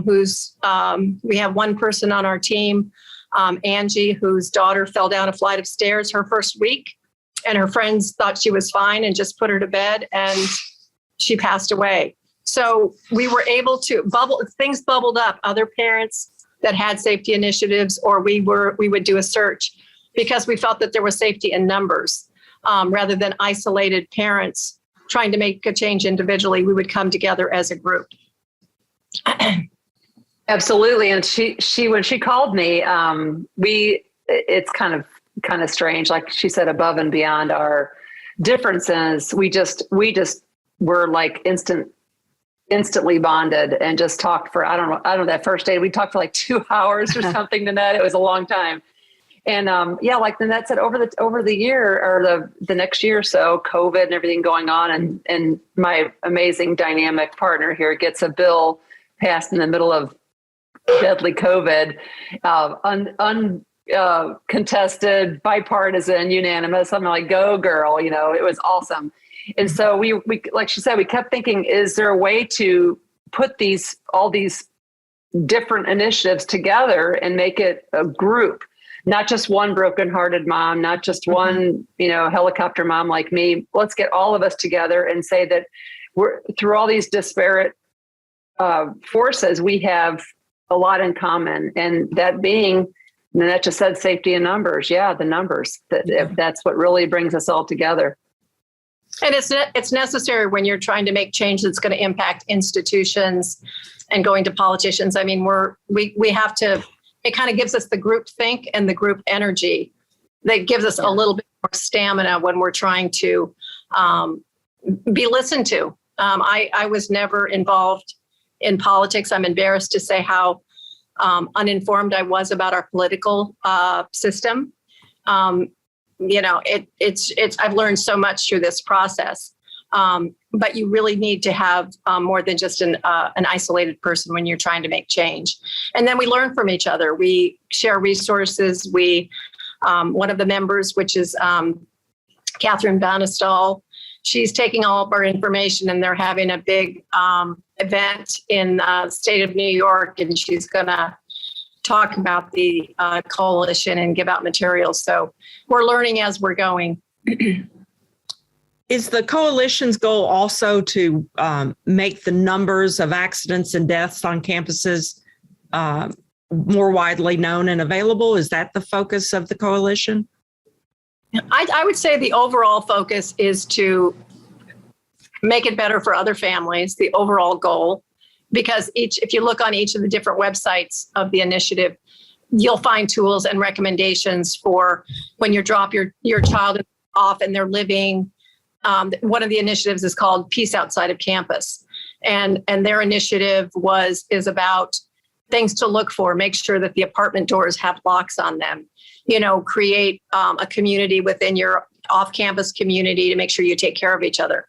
we have one person on our team, Angie, whose daughter fell down a flight of stairs her first week, and her friends thought she was fine and just put her to bed, and she passed away. So we were able to things bubbled up, other parents that had safety initiatives, or we would do a search because we felt that there was safety in numbers rather than isolated parents trying to make a change individually. We would come together as a group. Absolutely. And she when she called me, it's kind of strange. Like she said, above and beyond our differences, we just were like instantly bonded and just talked for, I don't know, that first day we talked for like 2 hours or something. Nanette, it was a long time. And like Nanette said, over the year or the next year or so, COVID and everything going on, and my amazing dynamic partner here gets a bill passed in the middle of deadly COVID, contested, bipartisan, unanimous. I'm like, go girl, it was awesome. And so we like she said, we kept thinking, is there a way to put all these different initiatives together and make it a group? Not just one brokenhearted mom, not just one, helicopter mom like me. Let's get all of us together and say that we're through all these disparate forces, we have a lot in common. And that being, Nanette just said, safety in numbers. Yeah, the numbers. That's what really brings us all together. And it's necessary when you're trying to make change that's going to impact institutions and going to politicians. I mean, we have to. It kind of gives us the group think and the group energy that gives us a little bit more stamina when we're trying to be listened to. I was never involved in politics. I'm embarrassed to say how uninformed I was about our political system. I've learned so much through this process. But you really need to have more than just an isolated person when you're trying to make change. And then we learn from each other. We share resources. One of the members, which is Catherine Banistall, she's taking all of our information, and they're having a big event in the state of New York, and she's going to talk about the coalition and give out materials. So we're learning as we're going. Is the coalition's goal also to make the numbers of accidents and deaths on campuses more widely known and available? Is that the focus of the coalition? I would say the overall focus is to make it better for other families, the overall goal, because if you look on each of the different websites of the initiative, you'll find tools and recommendations for when you drop your child off and they're living. One of the initiatives is called Peace Outside of Campus. And their initiative is about things to look for, make sure that the apartment doors have locks on them, create a community within your off-campus community to make sure you take care of each other.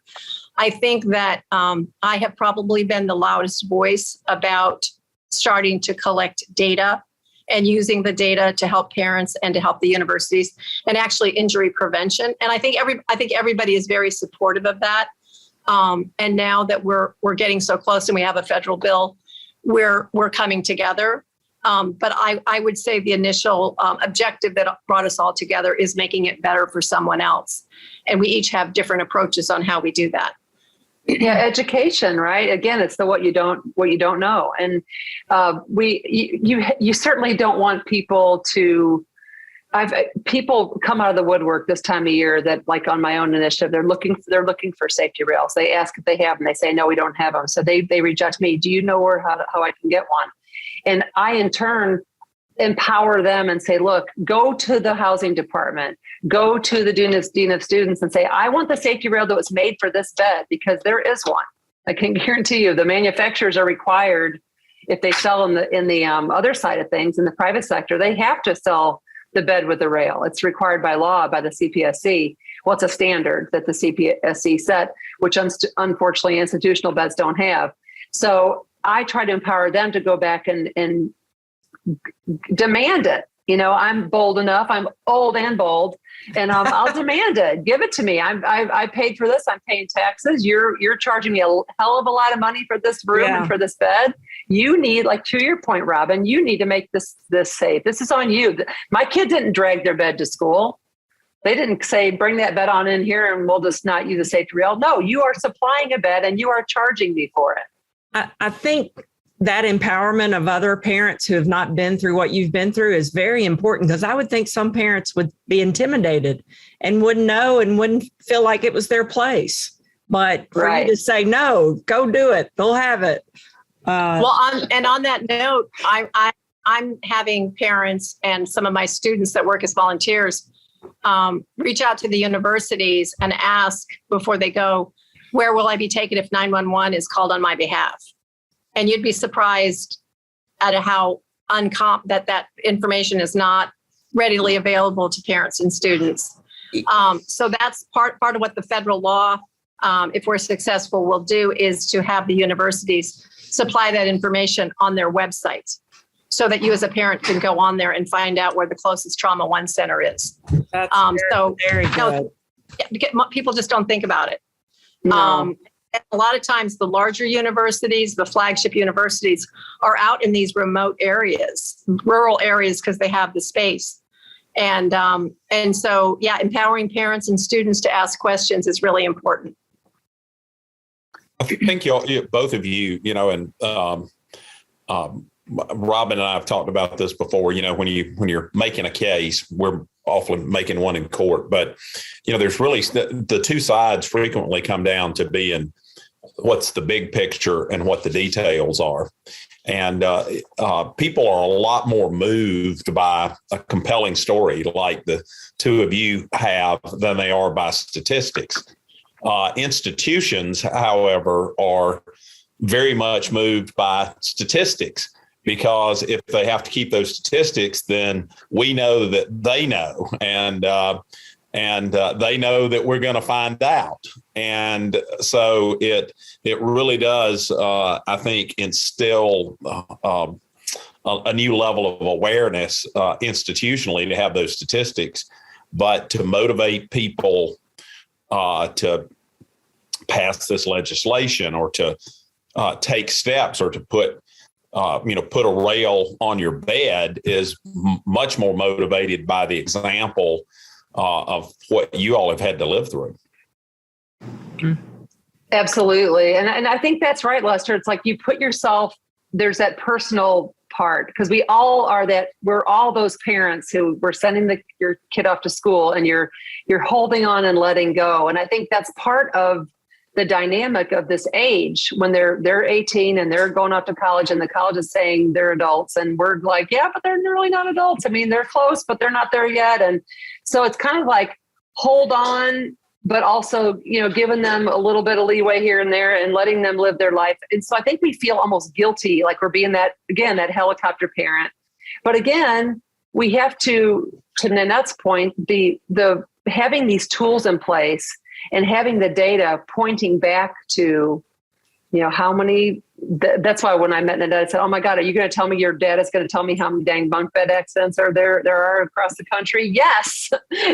I think that I have probably been the loudest voice about starting to collect data and using the data to help parents and to help the universities and actually injury prevention. And I think everybody is very supportive of that. And now that we're getting so close and we have a federal bill, we're coming together. But I would say the initial objective that brought us all together is making it better for someone else. And we each have different approaches on how we do that. Yeah, education, right? Again, it's what you don't know. And you certainly don't want people to. People come out of the woodwork this time of year that, like on my own initiative, they're looking for safety rails. They ask if they have them. They say, no, we don't have them. So they reach out to me. Do you know how I can get one? And I, in turn, empower them and say, look, go to the housing department, go to the dean of students and say, I want the safety rail that was made for this bed, because there is one. I can guarantee you the manufacturers are required, if they sell in the other side of things, in the private sector, they have to sell the bed with the rail. It's required by law, by the CPSC. Well, it's a standard that the CPSC set, which unfortunately institutional beds don't have. So I try to empower them to go back and demand it. I'm bold enough. I'm old and bold, and I'll demand it. Give it to me. I paid for this. I'm paying taxes. You're charging me a hell of a lot of money for this room and for this bed. You need, like to your point, Robin, you need to make this safe. This is on you. My kid didn't drag their bed to school. They didn't say, bring that bed on in here and we'll just not use a safety rail. No, you are supplying a bed and you are charging me for it. I think that empowerment of other parents who have not been through what you've been through is very important, because I would think some parents would be intimidated and wouldn't know and wouldn't feel like it was their place. But for you to say, no, go do it, they'll have it. On that note, I'm having parents and some of my students that work as volunteers reach out to the universities and ask before they go, where will I be taken if 911 is called on my behalf? And you'd be surprised at how that information is not readily available to parents and students. So that's part of what the federal law, if we're successful, will do, is to have the universities supply that information on their website so that you as a parent can go on there and find out where the closest Trauma One center is. That's very good. People just don't think about it. No. A lot of times the larger universities, the flagship universities, are out in these remote areas, rural areas, because they have the space. And so, empowering parents and students to ask questions is really important. I think both of you, and Robin and I have talked about this before. When you're making a case, we're often making one in court, but there's really the two sides frequently come down to being what's the big picture and what the details are. And people are a lot more moved by a compelling story like the two of you have than they are by statistics. Institutions, however, are very much moved by statistics, because if they have to keep those statistics, then we know that they know, and they know that we're going to find out. And so it really does, I think, instill a new level of awareness institutionally to have those statistics, but to motivate people to pass this legislation or to take steps or to put a rail on your bed is much more motivated by the example of what you all have had to live through. Absolutely. And I think that's right, Lester. It's like you put yourself, there's that personal part, because we all are that. We're all those parents who were sending your kid off to school and you're holding on and letting go. And I think that's part of the dynamic of this age when they're 18 and they're going off to college, and the college is saying they're adults, and we're like, yeah, but they're really not adults. I mean, they're close, but they're not there yet. And so it's kind of like, hold on, but also, giving them a little bit of leeway here and there and letting them live their life. And so I think we feel almost guilty, like we're being that helicopter parent. But again, we have to Nanette's point, the having these tools in place and having the data pointing back to, how many, that's why when I met Nanette, I said, oh my God, are you going to tell me your dad is going to tell me how many dang bunk bed accidents there are across the country? Yes.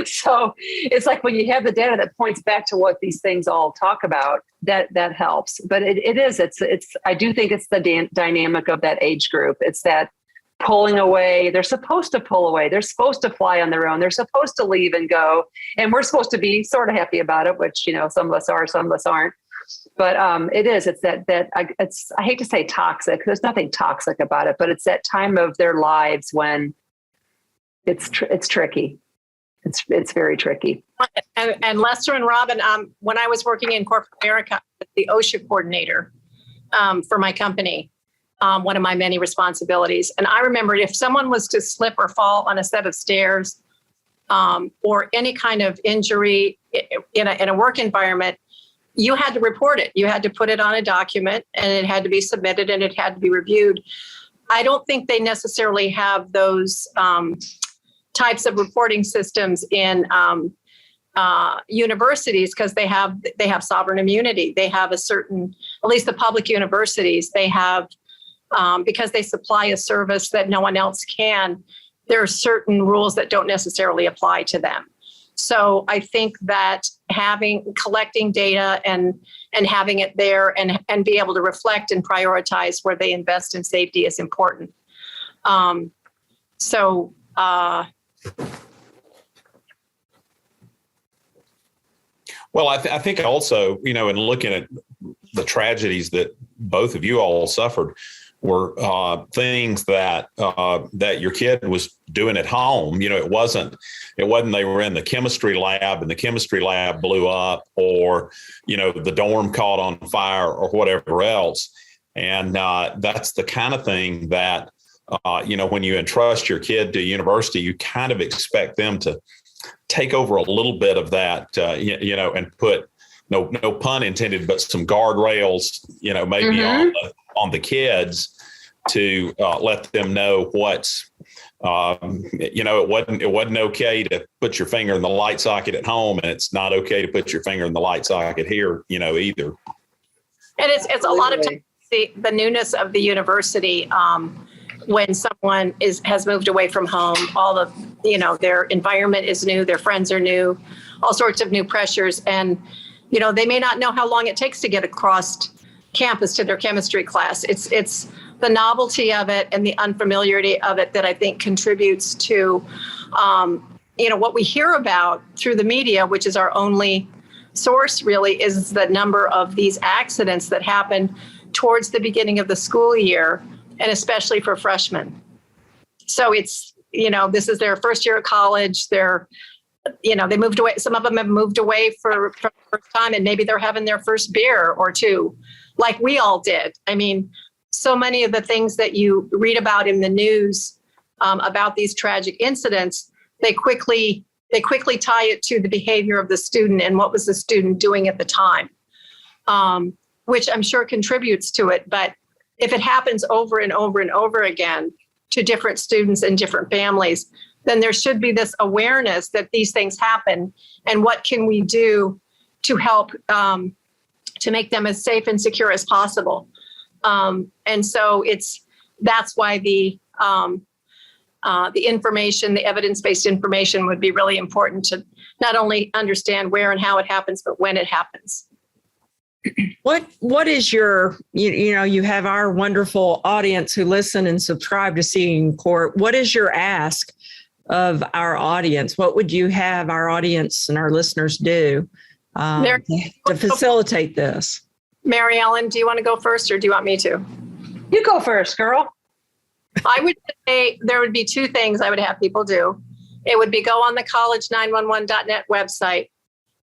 So it's like when you have the data that points back to what these things all talk about, that helps. But I do think it's the dynamic of that age group. It's that pulling away. They're supposed to pull away. They're supposed to fly on their own. They're supposed to leave and go. And we're supposed to be sort of happy about it, which, some of us are, some of us aren't. But I hate to say toxic. There's nothing toxic about it, but it's that time of their lives when it's tricky. It's very tricky. And Lester and Robin, when I was working in corporate America, the OSHA coordinator for my company, one of my many responsibilities. And I remembered if someone was to slip or fall on a set of stairs or any kind of injury in a work environment, you had to report it. You had to put it on a document, and it had to be submitted, and it had to be reviewed. I don't think they necessarily have those types of reporting systems in universities, because they have sovereign immunity. They have a certain, at least the public universities, they have, because they supply a service that no one else can, there are certain rules that don't necessarily apply to them. So I think that collecting data and having it there and be able to reflect and prioritize where they invest in safety is important. Well, I think also, in looking at the tragedies that both of you all suffered were things that your kid was doing at home. It wasn't they were in the chemistry lab and the chemistry lab blew up, or, the dorm caught on fire or whatever else. And that's the kind of thing that, when you entrust your kid to university, you kind of expect them to take over a little bit of that, and put, no pun intended, but some guardrails, maybe mm-hmm. on the kids to let them know what's, it wasn't okay to put your finger in the light socket at home, and it's not okay to put your finger in the light socket here, either. And it's a lot of times the newness of the university. When someone has moved away from home, all of, their environment is new, their friends are new, all sorts of new pressures. And, they may not know how long it takes to get across campus to their chemistry class. It's the novelty of it and the unfamiliarity of it that I think contributes to, what we hear about through the media, which is our only source really, is the number of these accidents that happen towards the beginning of the school year, and especially for freshmen. So it's, this is their first year of college. They moved away. Some of them have moved away for the first time, and maybe they're having their first beer or two, like we all did. I mean, so many of the things that you read about in the news about these tragic incidents, they quickly tie it to the behavior of the student and what was the student doing at the time, which I'm sure contributes to it. But if it happens over and over and over again to different students and different families, then there should be this awareness that these things happen, and what can we do to help to make them as safe and secure as possible. And so that's why the information, the evidence-based information would be really important to not only understand where and how it happens, but when it happens. What is your, you have our wonderful audience who listen and subscribe to Seeing in Court. What is your ask of our audience? What would you have our audience and our listeners do to facilitate this? Mariellen, do you want to go first, or do you want me to? You go first, girl. I would say there would be two things I would have people do. It would be go on the college911.net website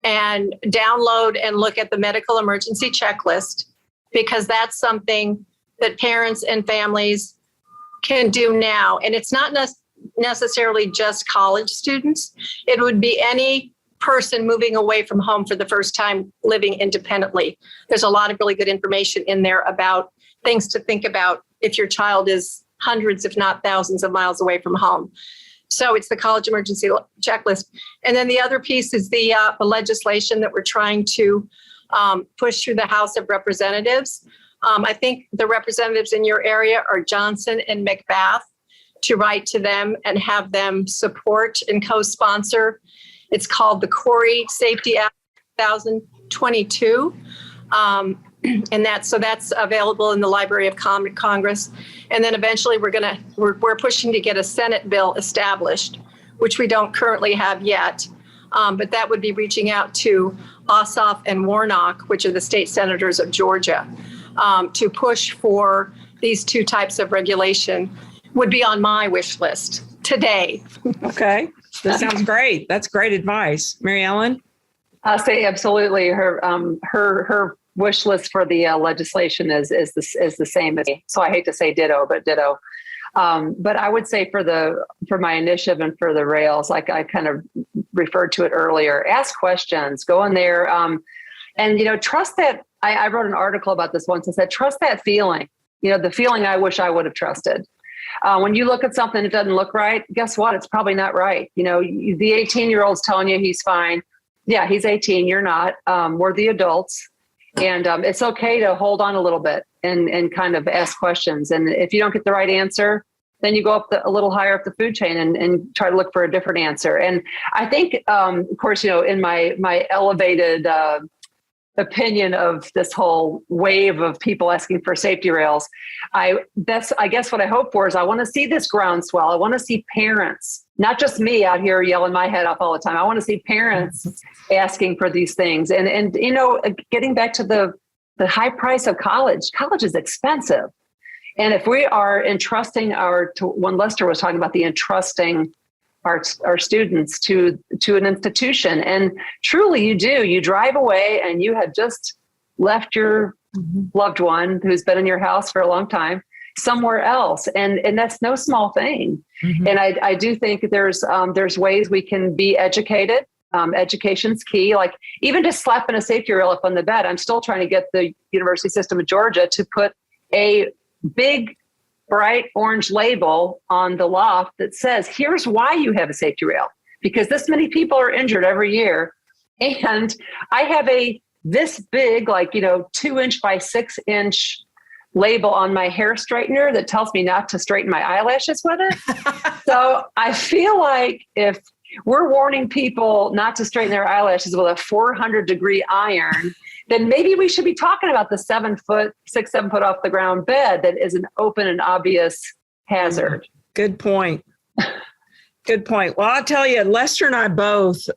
and download and look at the medical emergency checklist, because that's something that parents and families can do now. And it's not necessarily just college students. It would be any person moving away from home for the first time living independently. There's a lot of really good information in there about things to think about if your child is hundreds, if not thousands of miles away from home. So it's the college emergency checklist. And then the other piece is the legislation that we're trying to push through the House of Representatives. I think the representatives in your area are Johnson and McBath, to write to them and have them support and co-sponsor. It's called the Corey Safety Act 2022. And that's available in the Library of Congress. And then eventually we're pushing to get a Senate bill established, which we don't currently have yet. But that would be reaching out to Ossoff and Warnock, which are the state senators of Georgia, to push for these two types of regulation. Would be on my wish list today. Okay. That sounds great. That's great advice. Mariellen? I'll say absolutely. Her wish list for the legislation is the same as me. So I hate to say ditto, but ditto. But I would say for my initiative and for the rails, like I kind of referred to it earlier, ask questions, go in there, and trust that. I wrote an article about this once and said, trust that feeling. The feeling I wish I would have trusted. When you look at something that doesn't look right, guess what? It's probably not right. The 18-year-old's telling you he's fine. Yeah, he's 18. You're not. We're the adults. And it's okay to hold on a little bit and kind of ask questions. And if you don't get the right answer, then you go up a little higher up the food chain and try to look for a different answer. And I think, of course, in my elevated opinion of this whole wave of people asking for safety rails, I guess what I hope for is I want to see this groundswell. I want to see parents, not just me out here yelling my head off all the time. I want to see parents asking for these things. And getting back to the high price of college is expensive. And if we are entrusting when Lester was talking about the entrusting our students to an institution, and truly you drive away and you have just left your loved one who's been in your house for a long time somewhere else. And that's no small thing. Mm-hmm. And I do think there's ways we can be educated. Education's key. Like even just slapping a safety rail up on the bed. I'm still trying to get the University System of Georgia to put a big bright orange label on the loft that says, here's why you have a safety rail, because this many people are injured every year. And I have this big, 2-inch by 6-inch label on my hair straightener that tells me not to straighten my eyelashes with it. So I feel like if we're warning people not to straighten their eyelashes with a 400-degree iron, then maybe we should be talking about the 7 foot off the ground bed that is an open and obvious hazard. Good point. Good point. Well, I'll tell you, Lester and I both,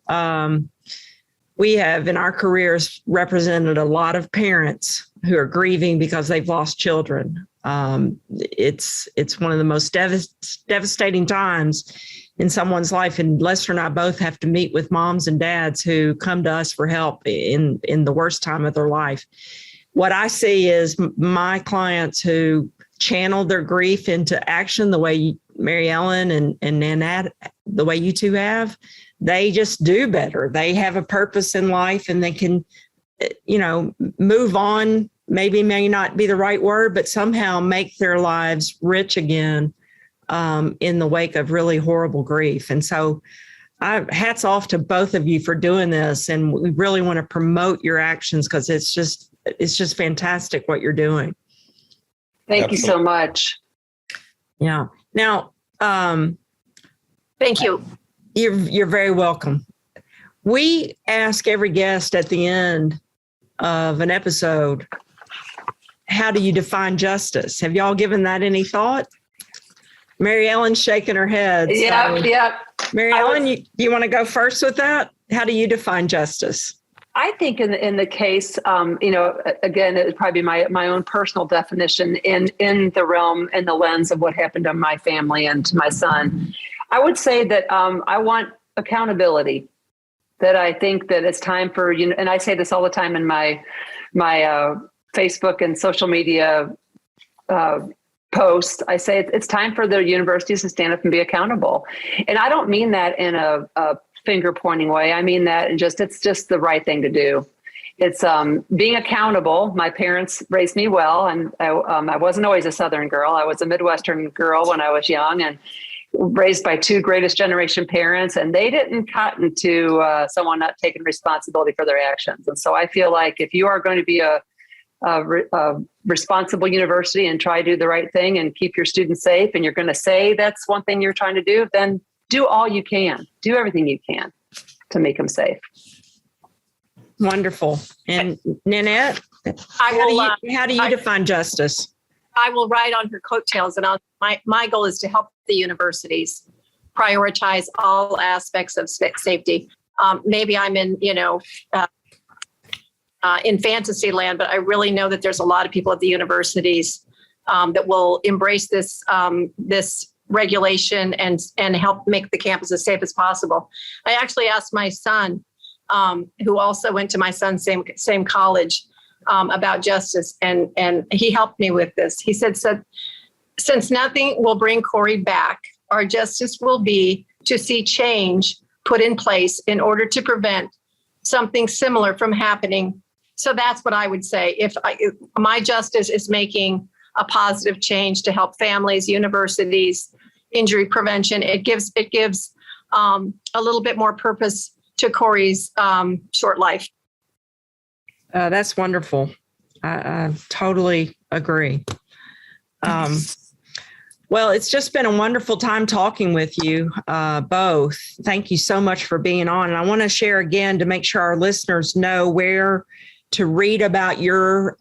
we have in our careers represented a lot of parents who are grieving because they've lost children. It's one of the most devastating times in someone's life. And Lester and I both have to meet with moms and dads who come to us for help in the worst time of their life. What I see is my clients who channel their grief into action the way Mariellen and Nanette, the way you two have, they just do better. They have a purpose in life and they can, move on. Maybe may not be the right word, but somehow make their lives rich again in the wake of really horrible grief. And so hats off to both of you for doing this. And we really want to promote your actions because it's just fantastic what you're doing. Thank you so much. Yeah. Now, thank you. You're very welcome. We ask every guest at the end of an episode, how do you define justice? Have y'all given that any thought? Mariellen's shaking her head. Yeah. Mariellen, you want to go first with that? How do you define justice? I think in the case, again, it would probably be my own personal definition in the realm and the lens of what happened to my family and to my son. I would say that I want accountability. that I think that it's time for, and I say this all the time in my Facebook and social media posts. I say it's time for the universities to stand up and be accountable. And I don't mean that in a finger pointing way. I mean that it's just the right thing to do. It's being accountable. My parents raised me well, and I wasn't always a Southern girl. I was a Midwestern girl when I was young, and raised by two greatest generation parents, and they didn't cotton to someone not taking responsibility for their actions. And so I feel like if you are going to be a responsible university and try to do the right thing and keep your students safe, and you're going to say that's one thing you're trying to do, then do all you can. Do everything you can to make them safe. Wonderful. And Nanette, how do you define justice? I will ride on her coattails, and my goal is to help the universities prioritize all aspects of safety. Maybe I'm in fantasy land, but I really know that there's a lot of people at the universities that will embrace this regulation and help make the campus as safe as possible. I actually asked my son, who also went to my son's same college, about justice, and he helped me with this. He said, since nothing will bring Corey back, our justice will be to see change put in place in order to prevent something similar from happening. So that's what I would say. If my justice is making a positive change to help families, universities, injury prevention, it gives a little bit more purpose to Corey's short life. That's wonderful. I totally agree. Well, it's just been a wonderful time talking with you both. Thank you so much for being on. And I want to share again to make sure our listeners know where to read about your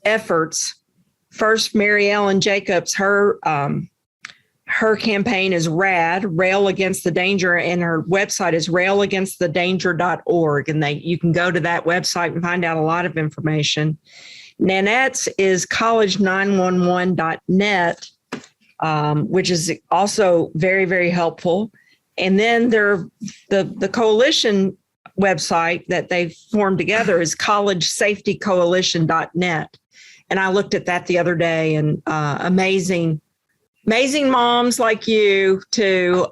efforts. First, Mariellen Jacobs, her campaign is RAD, Rail Against the Danger, and her website is railagainstthedanger.org. And you can go to that website and find out a lot of information. Nanette's is college911.net, which is also very, very helpful. And then the coalition website that they've formed together is collegesafetycoalition.net. And I looked at that the other day, and amazing moms like you to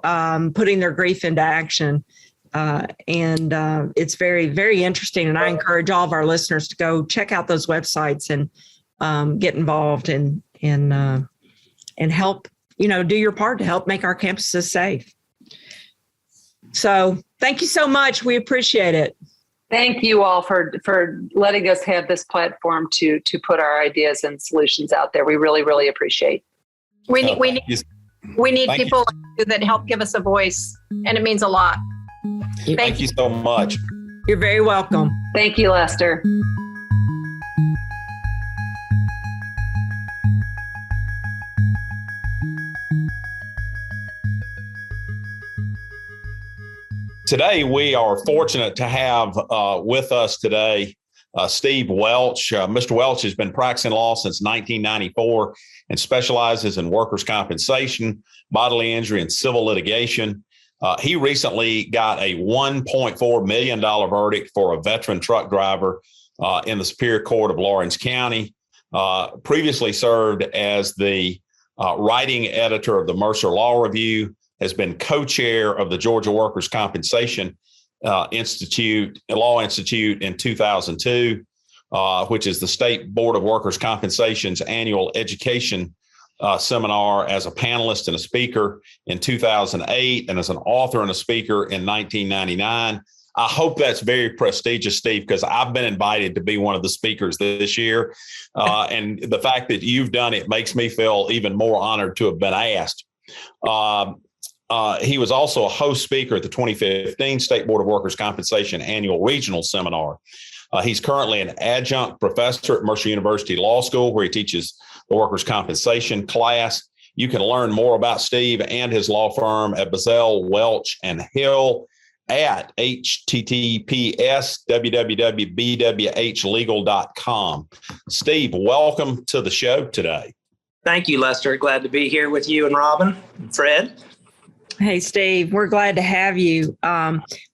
putting their grief into action. And it's very, very interesting. And I encourage all of our listeners to go check out those websites and get involved and help, do your part to help make our campuses safe. So thank you so much. We appreciate it. Thank you all for letting us have this platform to put our ideas and solutions out there. We really, really appreciate. We need people like you that help give us a voice, and it means a lot. Thank you so much. You're very welcome. Thank you, Lester. Today, we are fortunate to have with us today Steve Welsh. Mr. Welsh has been practicing law since 1994 and specializes in workers' compensation, bodily injury, and civil litigation. He recently got a $1.4 million verdict for a veteran truck driver in the Superior Court of Lawrence County. Previously served as the writing editor of the Mercer Law Review, has been co-chair of the Georgia Workers' Compensation Law Institute in 2002, which is the State Board of Workers' Compensation's annual education seminar, as a panelist and a speaker in 2008, and as an author and a speaker in 1999. I hope that's very prestigious, Steve, because I've been invited to be one of the speakers this year. And the fact that you've done it makes me feel even more honored to have been asked. He was also a host speaker at the 2015 State Board of Workers' Compensation Annual Regional Seminar. He's currently an adjunct professor at Mercer University Law School, where he teaches the workers' compensation class. You can learn more about Steve and his law firm at Bazell, Welch, and Hill at https://www.bwhlegal.com. Steve, welcome to the show today. Thank you, Lester. Glad to be here with you and Robin and Fred. Hey, Steve, we're glad to have you.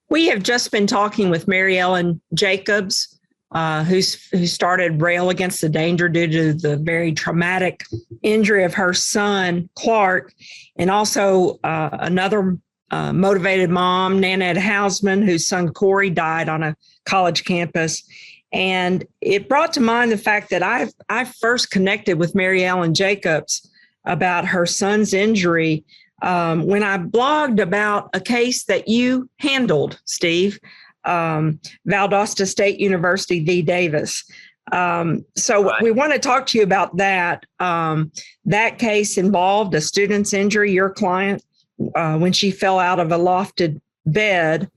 We have just been talking with Mariellen Jacobs, who started Rail Against the Danger due to the very traumatic injury of her son, Clark, and also another motivated mom, Nanette Hausman, whose son, Corey, died on a college campus. And it brought to mind the fact that I first connected with Mariellen Jacobs about her son's injury when I blogged about a case that you handled, Steve, Valdosta State University v. Davis. We want to talk to you about that. That case involved a student's injury, your client, when she fell out of a lofted bed.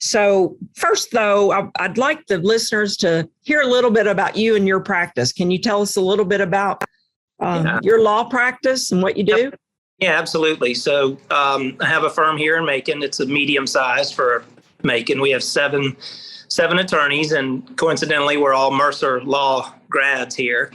So first, though, I'd like the listeners to hear a little bit about you and your practice. Can you tell us a little bit about your law practice and what you do? Yeah, absolutely. So I have a firm here in Macon. It's a medium size for Macon. We have seven attorneys, and coincidentally, we're all Mercer Law grads here.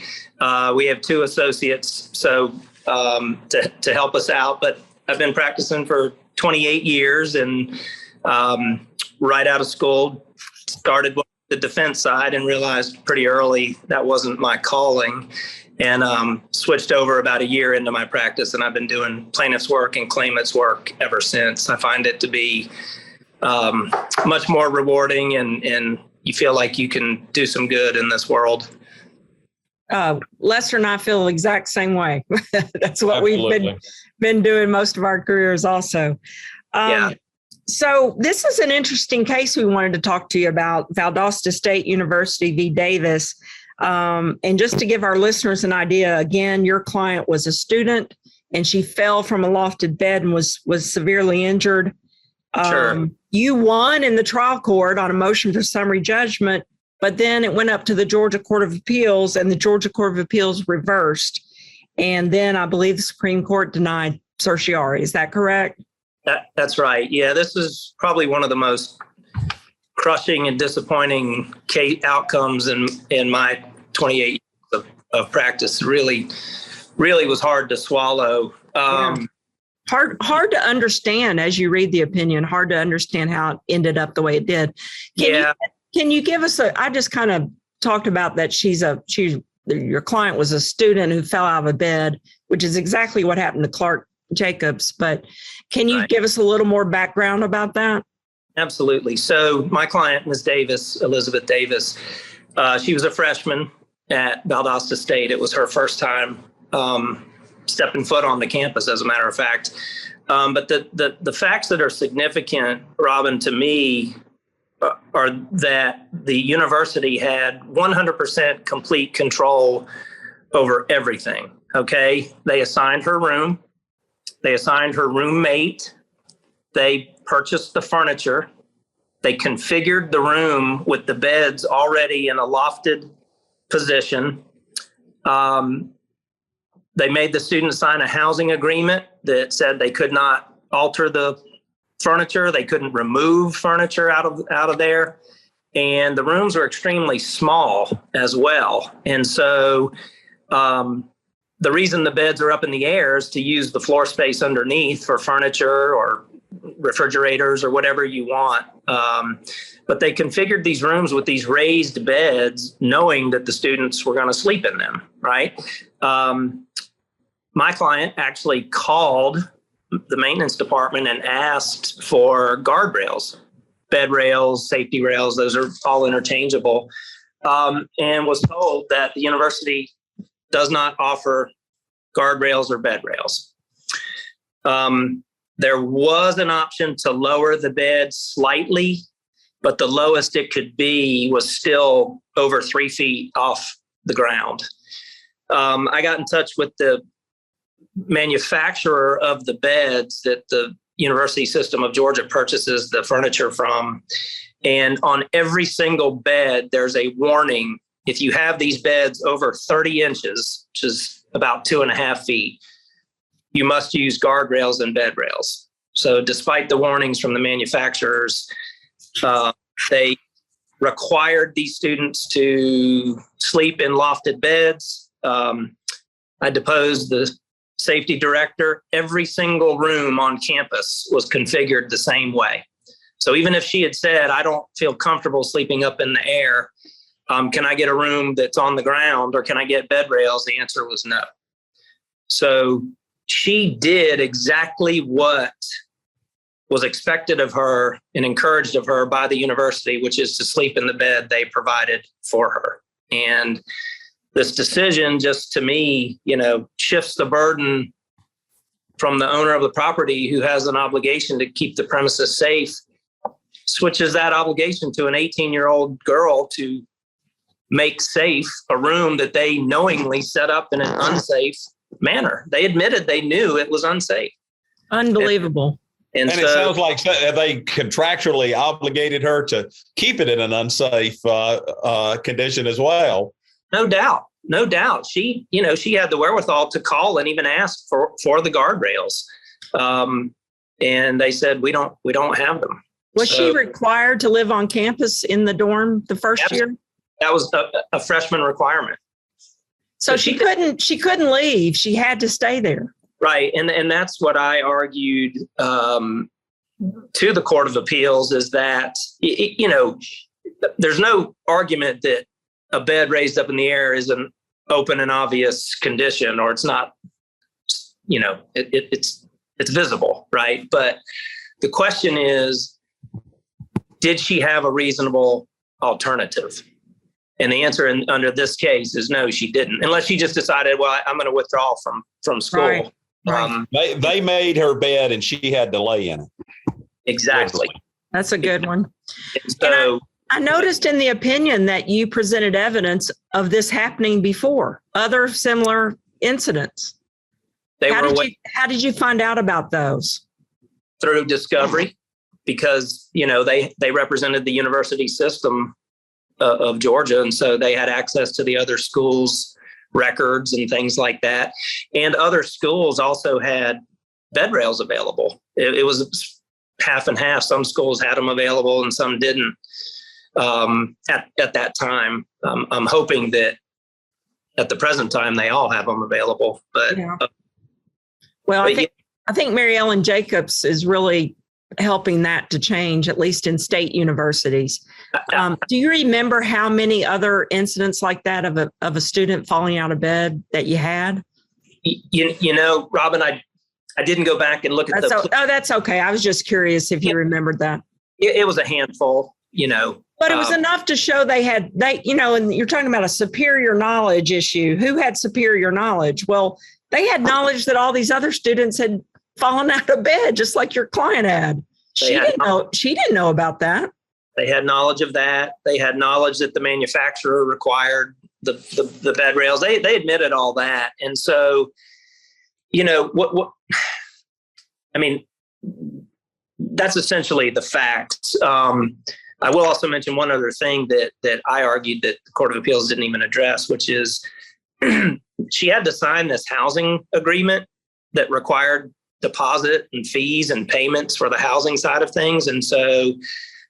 We have 2 associates, so to help us out. But I've been practicing for 28 years, and right out of school, started with the defense side and realized pretty early that wasn't my calling. And switched over about a year into my practice, and I've been doing plaintiff's work and claimant's work ever since. I find it to be much more rewarding, and you feel like you can do some good in this world. Lester and I feel the exact same way. That's what Absolutely. We've been doing most of our careers also. So this is an interesting case we wanted to talk to you about, Valdosta State University v. Davis. And just to give our listeners an idea, again, your client was a student and she fell from a lofted bed and was severely injured. Sure. You won in the trial court on a motion for summary judgment, but then it went up to the Georgia Court of Appeals, and the Georgia Court of Appeals reversed. And then I believe the Supreme Court denied certiorari. Is that correct? That's right. Yeah, this is probably one of the most crushing and disappointing outcomes in my 28 years of practice. Really was hard to swallow. Hard to understand as you read the opinion, hard to understand how it ended up the way it did. Can you give us I just kind of talked about that your client was a student who fell out of a bed, which is exactly what happened to Clark Jacobs. But can you give us a little more background about that? Absolutely. So my client, Ms. Davis, Elizabeth Davis, she was a freshman at Valdosta State. It was her first time stepping foot on the campus, as a matter of fact. But the facts that are significant, Robin, to me, are that the university had 100% complete control over everything. Okay. They assigned her room. They assigned her roommate. They purchased the furniture. They configured the room with the beds already in a lofted position. They made the students sign a housing agreement that said they could not alter the furniture. They couldn't remove furniture out of there. And the rooms were extremely small as well. And so the reason the beds are up in the air is to use the floor space underneath for furniture or refrigerators or whatever you want. But they configured these rooms with these raised beds, knowing that the students were going to sleep in them, right? My client actually called the maintenance department and asked for guardrails, bed rails, safety rails. Those are all interchangeable, and was told that the university does not offer guardrails or bed rails. There was an option to lower the bed slightly, but the lowest it could be was still over 3 feet off the ground. I got in touch with the manufacturer of the beds that the University System of Georgia purchases the furniture from. And on every single bed, there's a warning. If you have these beds over 30 inches, which is about 2.5 feet, you must use guardrails and bed rails. So despite the warnings from the manufacturers, they required these students to sleep in lofted beds. I deposed the safety director, every single room on campus was configured the same way. So even if she had said, I don't feel comfortable sleeping up in the air, can I get a room that's on the ground or can I get bed rails? The answer was no. So she did exactly what was expected of her and encouraged of her by the university, which is to sleep in the bed they provided for her. And this decision just to me, shifts the burden from the owner of the property who has an obligation to keep the premises safe, switches that obligation to an 18-year-old girl to make safe a room that they knowingly set up in an unsafe manner. They admitted they knew it was unsafe. Unbelievable. And so, it sounds like they contractually obligated her to keep it in an unsafe condition as well. No doubt. She had the wherewithal to call and even ask for the guardrails. And they said, we don't have them. Was she required to live on campus in the dorm the first year? That was a freshman requirement. So she couldn't leave. She had to stay there. Right. And that's what I argued to the Court of Appeals is that, there's no argument that a bed raised up in the air is an open and obvious condition, or it's not, it's visible. Right. But the question is, did she have a reasonable alternative? And the answer under this case is no, she didn't, unless she just decided, well, I'm going to withdraw from school. Right. They made her bed and she had to lay in it. Exactly. That's a good one. So I noticed in the opinion that you presented evidence of this happening before, other similar incidents. How did you find out about those? Through discovery, because, they represented the university system of Georgia. And so they had access to the other schools' records and things like that. And other schools also had bed rails available. It was half and half. Some schools had them available and some didn't at that time. I'm hoping that at the present time, they all have them available. But yeah. I think Mariellen Jacobs is really helping that to change, at least in state universities. Do you remember how many other incidents like that of a student falling out of bed that you had? Robin, I didn't go back and look at that's okay. I was just curious if you remembered that. It was a handful, But it was enough to show and you're talking about a superior knowledge issue. Who had superior knowledge? Well, they had knowledge that all these other students had fallen out of bed, just like your client had. She didn't know about that. They had knowledge of that. They had knowledge that the manufacturer required the bed rails. They admitted all that. And so, that's essentially the facts. I will also mention one other thing that I argued that the Court of Appeals didn't even address, which is she had to sign this housing agreement that required deposit and fees and payments for the housing side of things. And so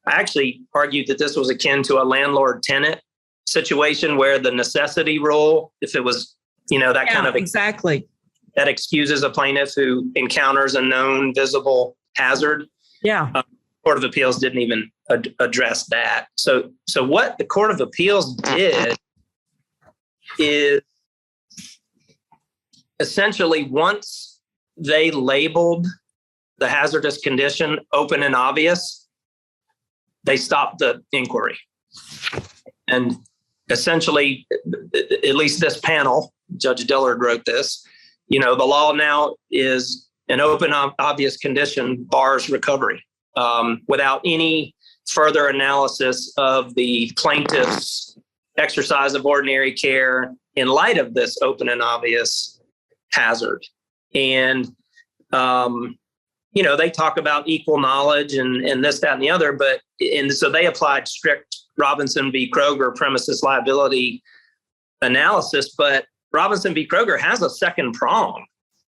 I actually argued that this was akin to a landlord-tenant situation where the necessity rule, if it was, that kind of exactly that excuses a plaintiff who encounters a known visible hazard. Yeah. Court of Appeals didn't even address that. So what the Court of Appeals did is essentially once they labeled the hazardous condition open and obvious, they stopped the inquiry. And essentially, at least this panel, Judge Dillard wrote this, the law now is an open, obvious condition bars recovery without any further analysis of the plaintiff's exercise of ordinary care in light of this open and obvious hazard. And, they talk about equal knowledge and this, that, and the other, and so they applied strict Robinson v. Kroger premises liability analysis, but Robinson v. Kroger has a second prong,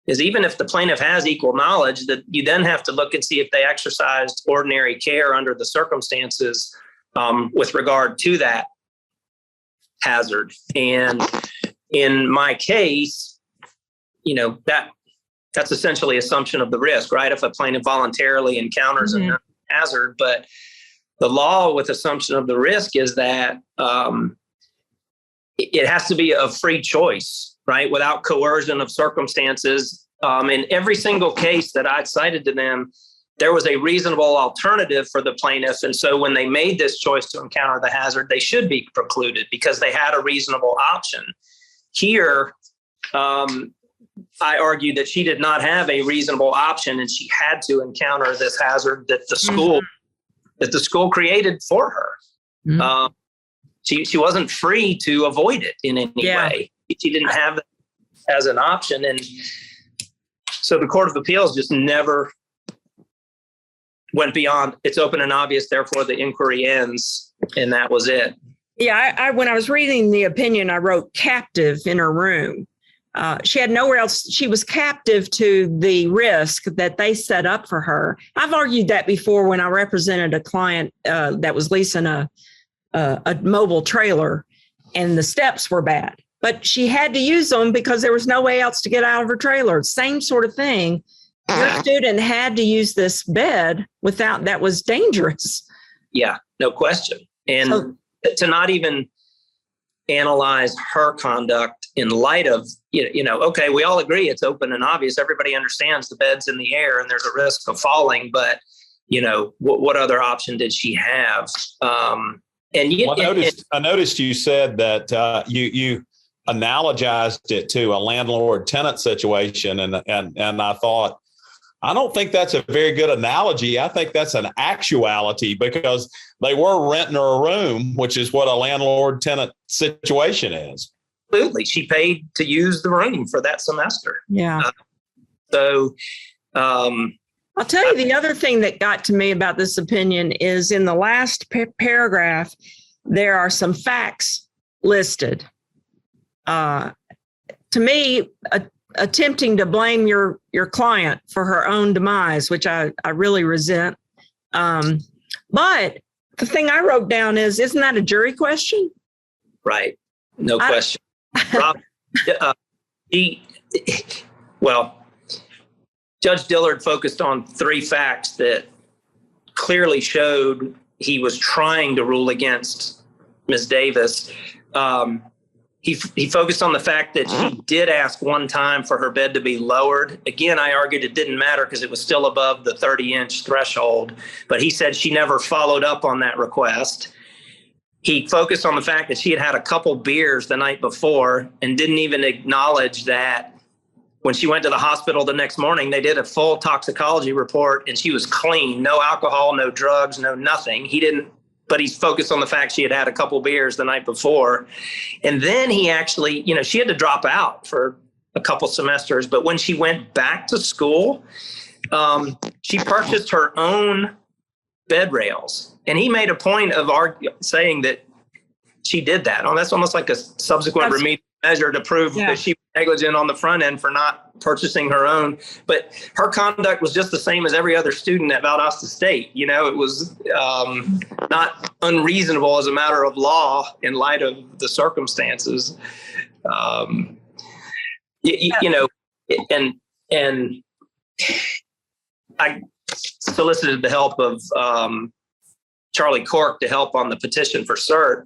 is even if the plaintiff has equal knowledge, that you then have to look and see if they exercised ordinary care under the circumstances with regard to that hazard. And in my case, that's essentially assumption of the risk, right? If a plaintiff voluntarily encounters a hazard, but the law with assumption of the risk is that it has to be a free choice, right? Without coercion of circumstances. In every single case that I cited to them, there was a reasonable alternative for the plaintiff. And so when they made this choice to encounter the hazard, they should be precluded because they had a reasonable option. Here, I argued that she did not have a reasonable option and she had to encounter this hazard that the school created for her. She wasn't free to avoid it in any way. She didn't have it as an option. And so the Court of Appeals just never went beyond it's open and obvious, therefore the inquiry ends, and that was it. Yeah, I when I was reading the opinion, I wrote captive in her room. She had nowhere else. She was captive to the risk that they set up for her. I've argued that before when I represented a client that was leasing a mobile trailer, and the steps were bad, but she had to use them because there was no way else to get out of her trailer. Same sort of thing. Your student had to use this bed that was dangerous. Yeah, no question. And to not even analyze her conduct in light of, okay, we all agree it's open and obvious. Everybody understands the bed's in the air and there's a risk of falling, but what other option did she have? I noticed you said that you analogized it to a landlord-tenant situation, and I thought, I don't think that's a very good analogy. I think that's an actuality because they were renting her a room, which is what a landlord-tenant situation is. Absolutely. She paid to use the room for that semester. Yeah. I'll tell you the other thing that got to me about this opinion is in the last paragraph, there are some facts listed. To me, attempting to blame your client for her own demise, which I really resent. But the thing I wrote down isn't that a jury question? Right. No question. Rob, Judge Dillard focused on three facts that clearly showed he was trying to rule against Ms. Davis. He focused on the fact that she did ask one time for her bed to be lowered. Again, I argued it didn't matter because it was still above the 30-inch threshold, but he said she never followed up on that request. He focused on the fact that she had a couple beers the night before and didn't even acknowledge that when she went to the hospital the next morning, they did a full toxicology report and she was clean, no alcohol, no drugs, no nothing. But he's focused on the fact she had a couple beers the night before. And then he actually, she had to drop out for a couple semesters. But when she went back to school, she purchased her own bed rails. And he made a point of saying that she did that. That's almost like a subsequent remedial measure to prove that she was negligent on the front end for not purchasing her own. But her conduct was just the same as every other student at Valdosta State. It was not unreasonable as a matter of law in light of the circumstances. And I solicited the help of Charlie Cork to help on the petition for cert.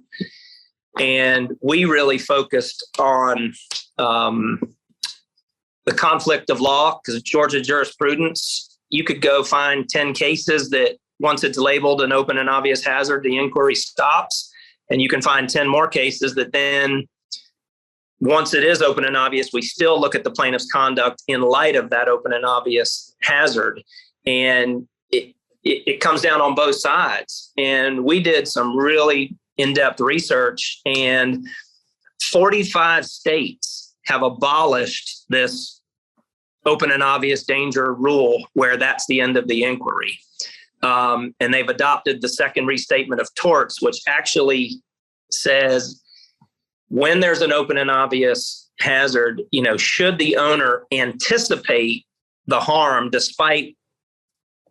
And we really focused on the conflict of law because Georgia jurisprudence, you could go find 10 cases that once it's labeled an open and obvious hazard, the inquiry stops. And you can find 10 more cases that then once it is open and obvious, we still look at the plaintiff's conduct in light of that open and obvious hazard. And it comes down on both sides. And we did some really in-depth research, and 45 states have abolished this open and obvious danger rule where that's the end of the inquiry. And they've adopted the second restatement of torts, which actually says when there's an open and obvious hazard, should the owner anticipate the harm despite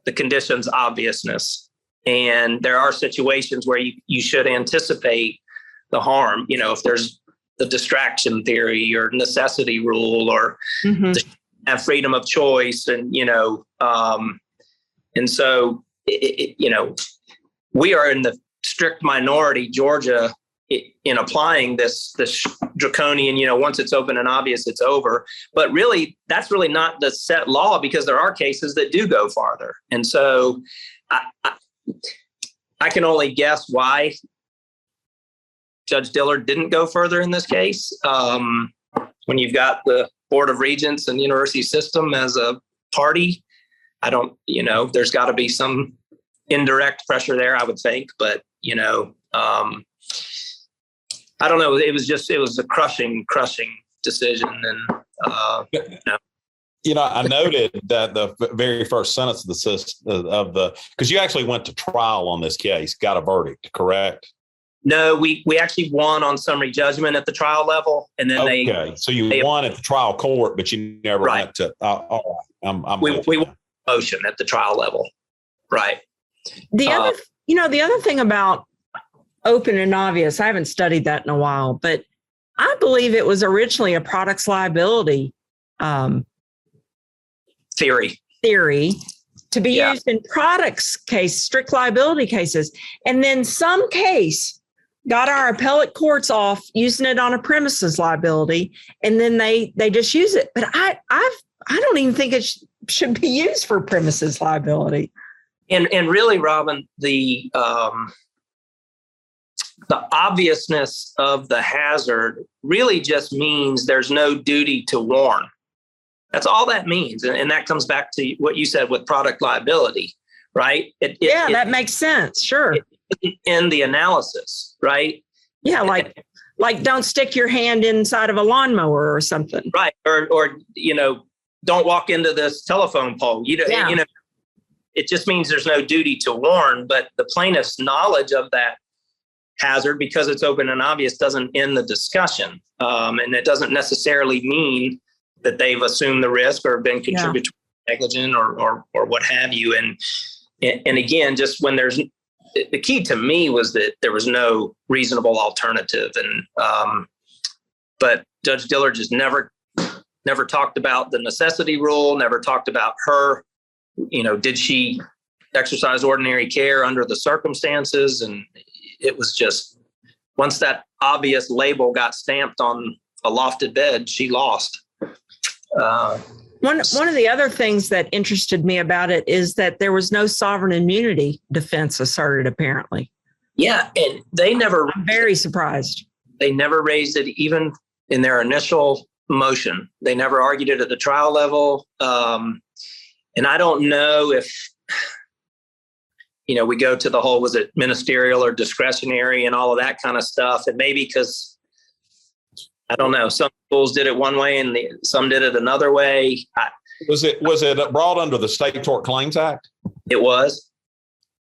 the condition's obviousness? And there are situations where you should anticipate the harm, if there's the distraction theory or necessity rule or the have freedom of choice, and and so we are in the strict minority, Georgia, in applying this draconian, once it's open and obvious, it's over. But really, that's really not the set law, because there are cases that do go farther. And so I can only guess why Judge Dillard didn't go further in this case. When you've got the Board of Regents and university system as a party, there's got to be some indirect pressure there, I would think. But, I don't know. It was a crushing decision. And, I noted that the very first sentence of because you actually went to trial on this case, got a verdict, correct? No, we actually won on summary judgment at the trial level. And then so you won at the trial court, but you never went to, we won motion at the trial level. Right. The other thing about open and obvious, I haven't studied that in a while, but I believe it was originally a products liability theory to be used in products case, strict liability cases. And then some case got our appellate courts off using it on a premises liability. And then they just use it. But I don't even think it should be used for premises liability. And really, Robin, the obviousness of the hazard really just means there's no duty to warn. That's all that means. And that comes back to what you said with product liability, right? That makes sense. Sure. In the analysis, right? Yeah. Like don't stick your hand inside of a lawnmower or something. Right. Or don't walk into this telephone pole. It just means there's no duty to warn, but the plaintiff's knowledge of that hazard, because it's open and obvious, doesn't end the discussion. And it doesn't necessarily mean that they've assumed the risk or been contributory negligent or what have you. And again, just when the key to me was that there was no reasonable alternative. And but Judge Dillard just never talked about the necessity rule, never talked about her, did she exercise ordinary care under the circumstances? And it was just, once that obvious label got stamped on a lofted bed, she lost. One of the other things that interested me about it is that there was no sovereign immunity defense asserted, apparently. Yeah, and I'm very surprised. They never raised it even in their initial motion. They never argued it at the trial level. And I don't know if, we go to the whole, was it ministerial or discretionary and all of that kind of stuff. And maybe because, I don't know, some schools did it one way and some did it another way. Was it brought under the State Tort Claims Act? It was.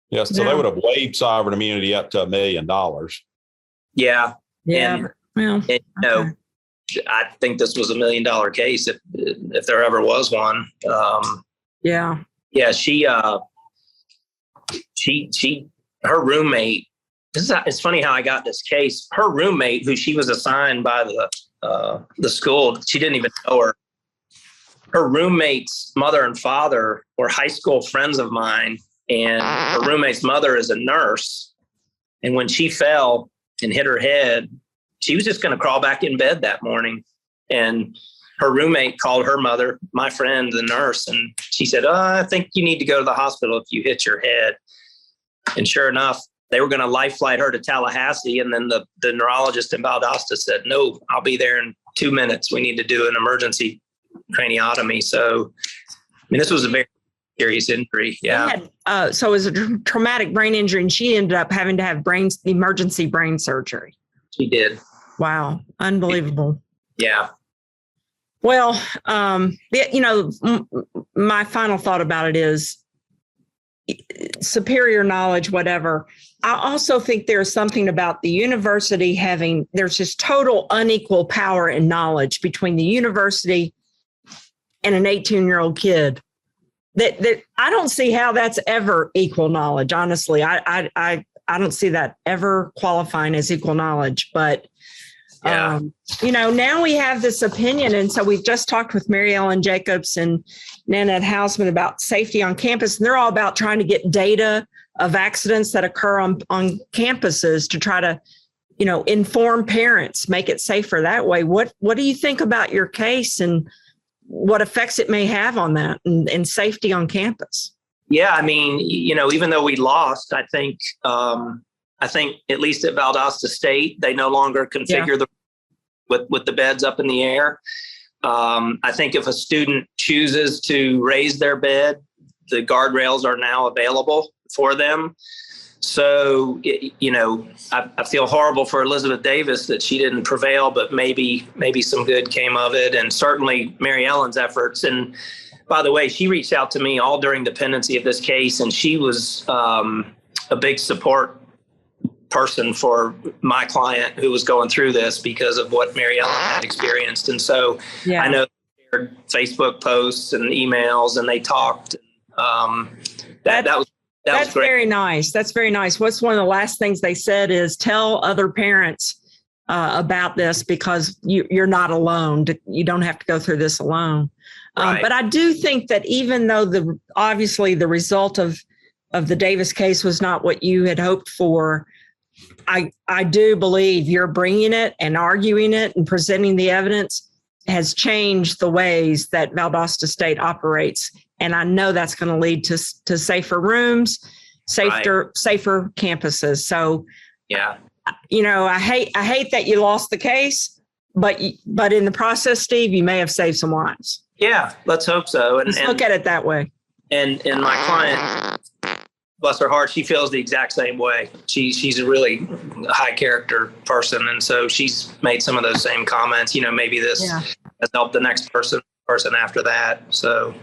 Yes. So they would have waived sovereign immunity up to $1 million. Yeah. Yeah. And, I think this was $1 million case if there ever was one. Yeah. She her roommate, it's funny how I got this case. Her roommate, who she was assigned by the school, she didn't even know her. Her roommate's mother and father were high school friends of mine, and her roommate's mother is a nurse. And when she fell and hit her head, she was just going to crawl back in bed that morning. And her roommate called her mother, my friend, the nurse, and she said, I think you need to go to the hospital if you hit your head. And sure enough, they were going to life flight her to Tallahassee. And then the neurologist in Valdosta said, no, I'll be there in 2 minutes. We need to do an emergency craniotomy. So, this was a very serious injury. Yeah. So it was a traumatic brain injury, and she ended up having to have emergency brain surgery. She did. Wow. Unbelievable. Yeah. Well, my final thought about it is superior knowledge, whatever. I also think there's something about the university there's just total unequal power and knowledge between the university and an 18-year-old kid. That I don't see how that's ever equal knowledge. Honestly, I don't see that ever qualifying as equal knowledge. But Yeah. Now we have this opinion. And so we've just talked with Mariellen Jacobs and Nanette Hausman about safety on campus. And they're all about trying to get data of accidents that occur on campuses to try to, inform parents, make it safer that way. What do you think about your case and what effects it may have on that and safety on campus? Yeah, I mean, even though we lost, I think at least at Valdosta State, they no longer configure with the beds up in the air. I think if a student chooses to raise their bed, the guardrails are now available for them. So, I feel horrible for Elizabeth Davis that she didn't prevail, but maybe some good came of it. And certainly Mariellen's efforts. And by the way, she reached out to me all during the pendency of this case, and she was a big support person for my client who was going through this because of what Mariellen had experienced. And so I know they shared Facebook posts and emails, and they talked. That was great. Very nice. That's very nice. What's one of the last things they said is tell other parents about this because you're not alone. You don't have to go through this alone. Right. But I do think that even though obviously the result of the Davis case was not what you had hoped for, I do believe you're bringing it and arguing it and presenting the evidence has changed the ways that Valdosta State operates. And I know that's going to lead to safer rooms, safer campuses. So, yeah, I hate that you lost the case, but in the process, Steve, you may have saved some lives. Yeah, let's hope so. And look at it that way. And my client, bless her heart, she feels the exact same way. She's a really high character person. And so she's made some of those same comments, maybe this has helped the next person after that. So,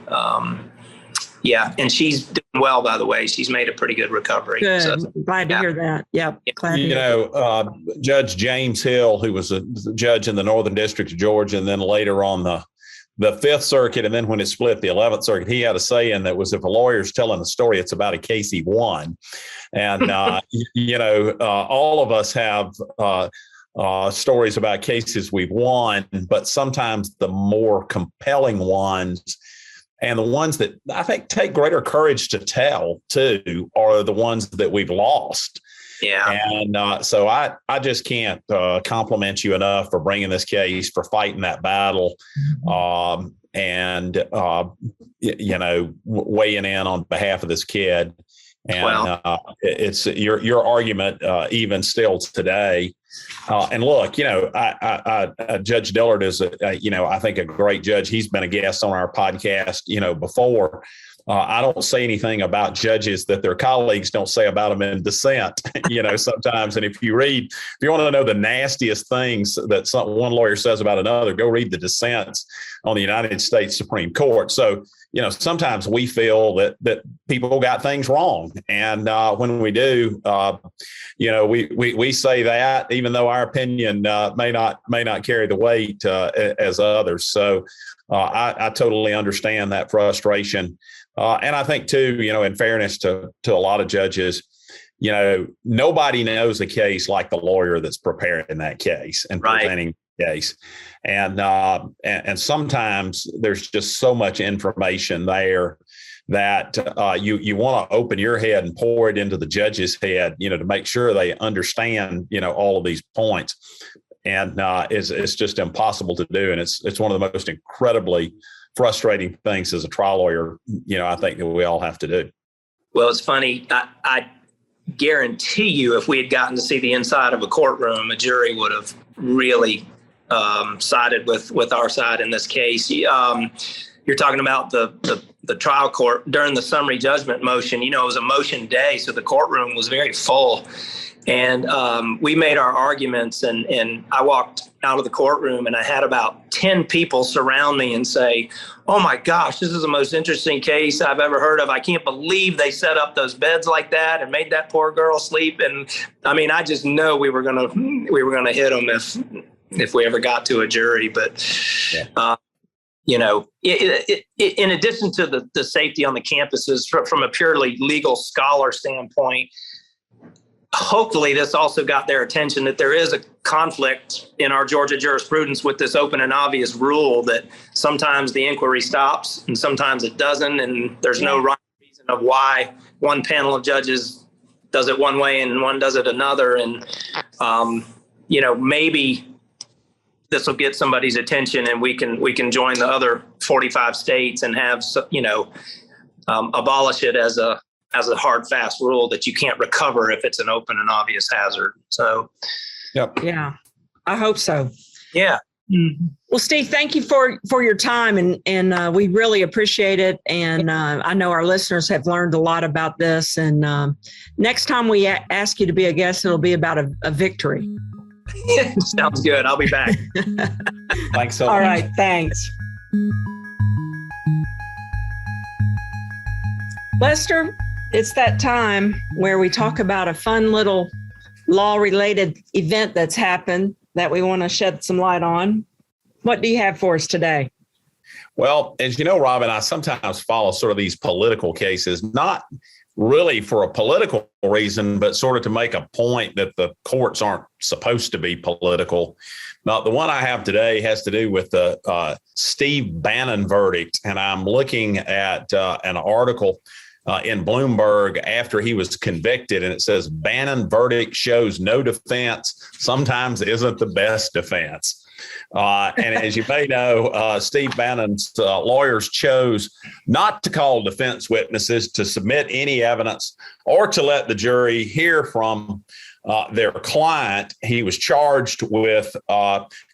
and she's doing well, by the way. She's made a pretty good recovery. Good. So, glad to hear that. Yep. Glad to hear that. Judge James Hill, who was a judge in the Northern District of Georgia, and then later on the Fifth Circuit, and then when it split, the 11th Circuit, he had a saying that was, if a lawyer's telling a story, it's about a case he won. And, all of us have stories about cases we've won, but sometimes the more compelling ones and the ones that I think take greater courage to tell, too, are the ones that we've lost. Yeah. And so I just can't compliment you enough for bringing this case, for fighting that battle, and weighing in on behalf of this kid. And it's your argument, even still today. And look, Judge Dillard is, I think a great judge. He's been a guest on our podcast, before. I don't say anything about judges that their colleagues don't say about them in dissent, sometimes. And if you want to know the nastiest things that one lawyer says about another, go read the dissents on the United States Supreme Court. So, sometimes we feel that people got things wrong. And when we do, we say that, even though our opinion may not carry the weight as others. So I totally understand that frustration. And I think, too, in fairness to a lot of judges, nobody knows a case like the lawyer that's preparing that case and presenting the case. And sometimes there's just so much information there that you want to open your head and pour it into the judge's head, to make sure they understand, all of these points. And it's just impossible to do. And it's one of the most incredibly frustrating things as a trial lawyer, I think that we all have to do. Well, it's funny. I guarantee you, if we had gotten to see the inside of a courtroom, a jury would have really sided with our side in this case. You're talking about the trial court during the summary judgment motion. It was a motion day, so the courtroom was very full. And we made our arguments, and I walked out of the courtroom, and I had about 10 people surround me and say, "Oh my gosh, this is the most interesting case I've ever heard of. I can't believe they set up those beds like that and made that poor girl sleep." And I mean, I just know we were gonna hit them if we ever got to a jury. But in addition to the safety on the campuses, from a purely legal scholar standpoint, hopefully this also got their attention that there is a conflict in our Georgia jurisprudence with this open and obvious rule that sometimes the inquiry stops and sometimes it doesn't. And there's no right reason of why one panel of judges does it one way and one does it another. And, maybe this will get somebody's attention and we can join the other 45 states and have, abolish it as a hard, fast rule that you can't recover if it's an open and obvious hazard. So, yep. Yeah, I hope so. Yeah. Mm-hmm. Well, Steve, thank you for your time, and we really appreciate it. And I know our listeners have learned a lot about this. And next time we ask you to be a guest, it'll be about a victory. Sounds good. I'll be back. Thanks so much. All right. Thanks. Lester, it's that time where we talk about a fun little law-related event that's happened that we want to shed some light on. What do you have for us today? Well, as you know, Robin, I sometimes follow sort of these political cases, not really for a political reason, but sort of to make a point that the courts aren't supposed to be political. Now, the one I have today has to do with the Steve Bannon verdict, and I'm looking at an article in Bloomberg after he was convicted, and it says Bannon verdict shows no defense sometimes isn't the best defense. And as you may know, Steve Bannon's lawyers chose not to call defense witnesses, to submit any evidence, or to let the jury hear from their client. He was charged with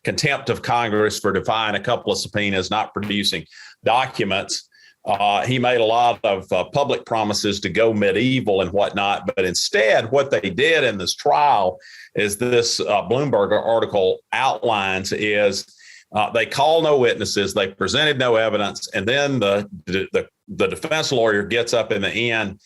contempt of Congress for defying a couple of subpoenas, not producing documents. He made a lot of public promises to go medieval and whatnot, but instead what they did in this trial is this Bloomberg article outlines is they call no witnesses, they presented no evidence, and then the defense lawyer gets up in the end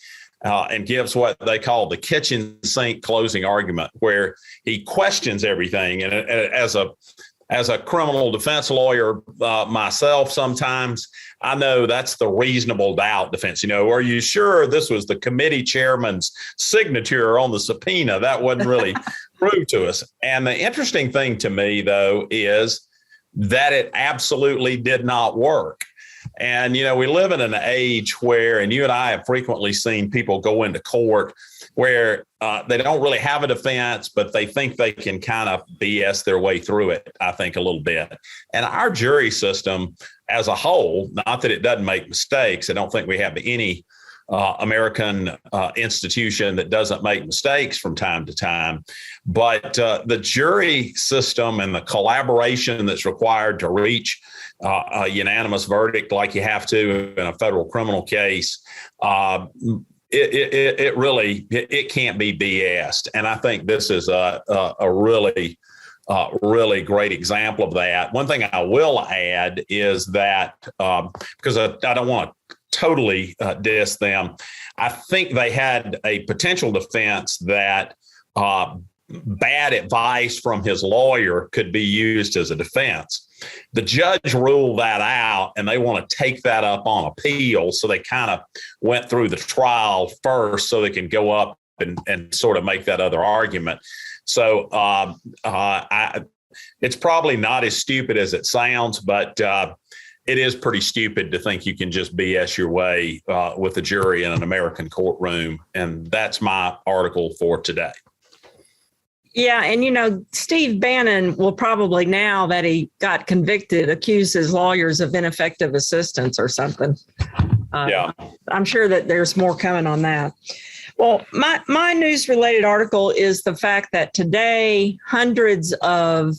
and gives what they call the kitchen sink closing argument, where he questions everything. And as a criminal defense lawyer myself, sometimes I know that's the reasonable doubt defense. Are you sure this was the committee chairman's signature on the subpoena? That wasn't really proved to us. And the interesting thing to me, though, is that it absolutely did not work. And, we live in an age where, and you and I have frequently seen people go into court where they don't really have a defense, but they think they can kind of BS their way through it, I think, a little bit. And our jury system as a whole, not that it doesn't make mistakes, I don't think we have any American institution that doesn't make mistakes from time to time. But the jury system and the collaboration that's required to reach a unanimous verdict like you have to in a federal criminal case, it really can't be BS'd. And I think this is a really great example of that. One thing I will add is that because I don't want to totally diss them, I think they had a potential defense that bad advice from his lawyer could be used as a defense. The judge ruled that out, and they want to take that up on appeal. So they kind of went through the trial first so they can go up and sort of make that other argument. So it's probably not as stupid as it sounds, but it is pretty stupid to think you can just BS your way with a jury in an American courtroom. And that's my article for today. Yeah. And, Steve Bannon will probably, now that he got convicted, accuse his lawyers of ineffective assistance or something. Yeah. I'm sure that there's more coming on that. Well, my news-related article is the fact that today, hundreds of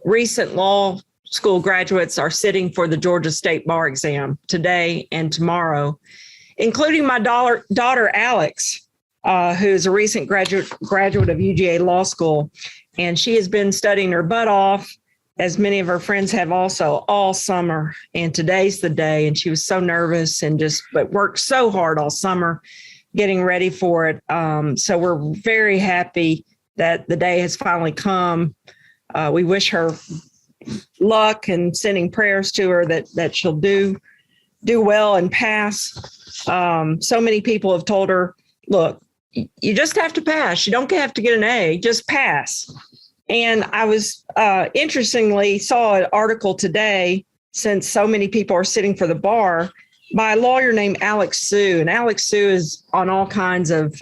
recent law school graduates are sitting for the Georgia State Bar exam today and tomorrow, including my daughter, Alex, who is a recent graduate of UGA Law School. And she has been studying her butt off, as many of her friends have also, all summer. And today's the day. And she was so nervous and but worked so hard all summer getting ready for it. So we're very happy that the day has finally come. We wish her luck and sending prayers to her that she'll do well and pass. So many people have told her, look, you just have to pass. You don't have to get an A, just pass. And I was interestingly saw an article today, since so many people are sitting for the bar, by a lawyer named Alex Sue. And Alex Sue is on all kinds of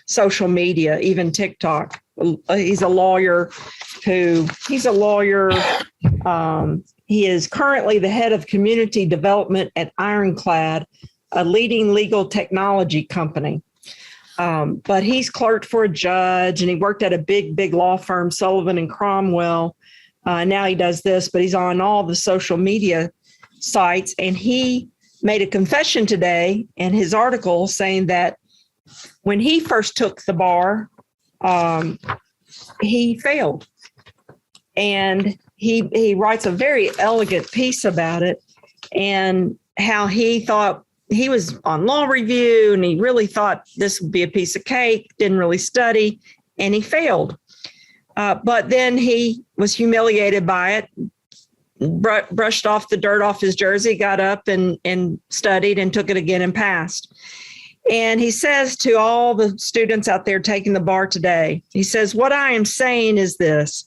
social media, even TikTok. He's a lawyer. He is currently the head of community development at Ironclad, a leading legal technology company. But he's clerked for a judge, and he worked at a big law firm, Sullivan and Cromwell. Now he does this, but he's on all the social media sites. And he made a confession today in his article saying that when he first took the bar, he failed. And he writes a very elegant piece about it, and how he thought he was on law review and he really thought this would be a piece of cake, didn't really study, and he failed. But then he was humiliated by it, brushed off the dirt off his jersey, got up and studied and took it again and passed. And he says to all the students out there taking the bar today, he says, what I am saying is this: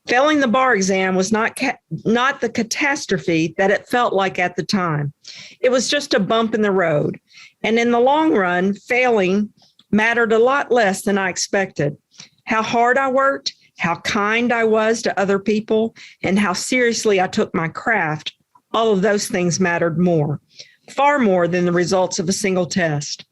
failing the bar exam was not the catastrophe that it felt like at the time. It was just a bump in the road. And in the long run, failing mattered a lot less than I expected. How hard I worked, how kind I was to other people, and how seriously I took my craft, all of those things mattered more, far more than the results of a single test.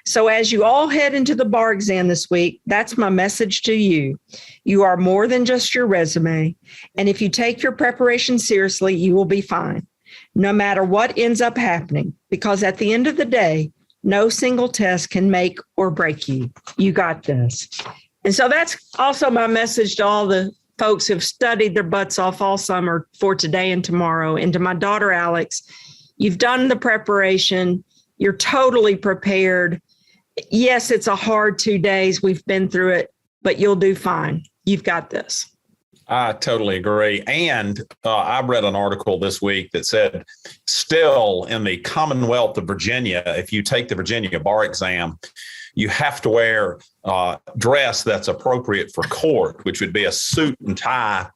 So as you all head into the bar exam this week, that's my message to you. You are more than just your resume. And if you take your preparation seriously, you will be fine, no matter what ends up happening, because at the end of the day, no single test can make or break you. You got this. And so that's also my message to all the folks who've studied their butts off all summer for today and tomorrow. And to my daughter, Alex, you've done the preparation. You're totally prepared. Yes, it's a hard 2 days. We've been through it, but you'll do fine. You've got this. I totally agree. And I read an article this week that said, still in the Commonwealth of Virginia, if you take the Virginia bar exam, you have to wear dress that's appropriate for court, which would be a suit and tie,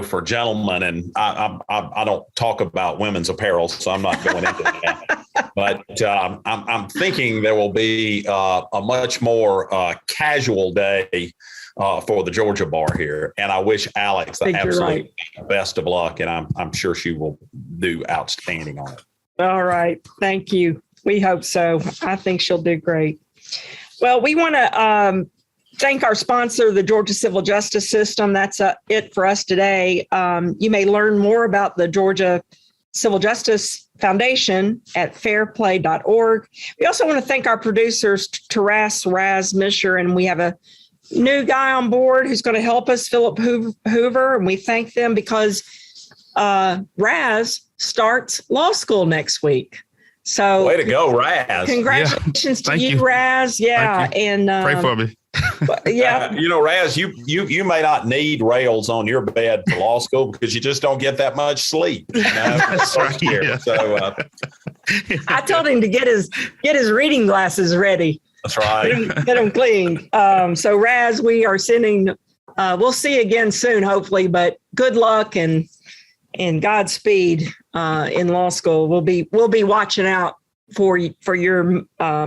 for gentlemen. And I don't talk about women's apparel, so I'm not going into that. But I'm thinking there will be a much more casual day for the Georgia bar here. And I wish Alex the absolute best of luck. And I'm sure she will do outstanding on it. All right. Thank you. We hope so. I think she'll do great. Well, we want to thank our sponsor, the Georgia Civil Justice System. That's it for us today. You may learn more about the Georgia Civil Justice Foundation at fairplay.org. We also want to thank our producers, Raz Misher, and we have a new guy on board who's going to help us, Philip Hoover, and we thank them because Raz starts law school next week. So way to go, Raz. Congratulations to you, Raz. Yeah. And pray for me. Yeah. Raz, you may not need rails on your bed for law school because you just don't get that much sleep. That's right. Yeah. So I told him to get his reading glasses ready. That's right. Get them cleaned. So Raz, we are sending, we'll see you again soon, hopefully, but good luck and Godspeed in law school. We'll be watching out for your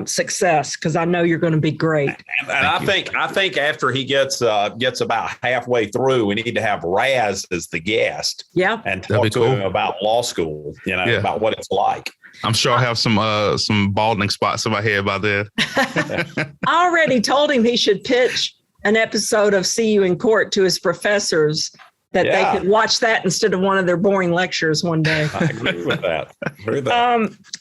success, because I know you're going to be great. And I think after he gets about halfway through, we need to have Raz as the guest. Yeah, and talk to him about law school. About what it's like. I'm sure I have some balding spots in my head by then. I already told him he should pitch an episode of See You in Court to his professors, that they could watch that instead of one of their boring lectures one day. I agree with that.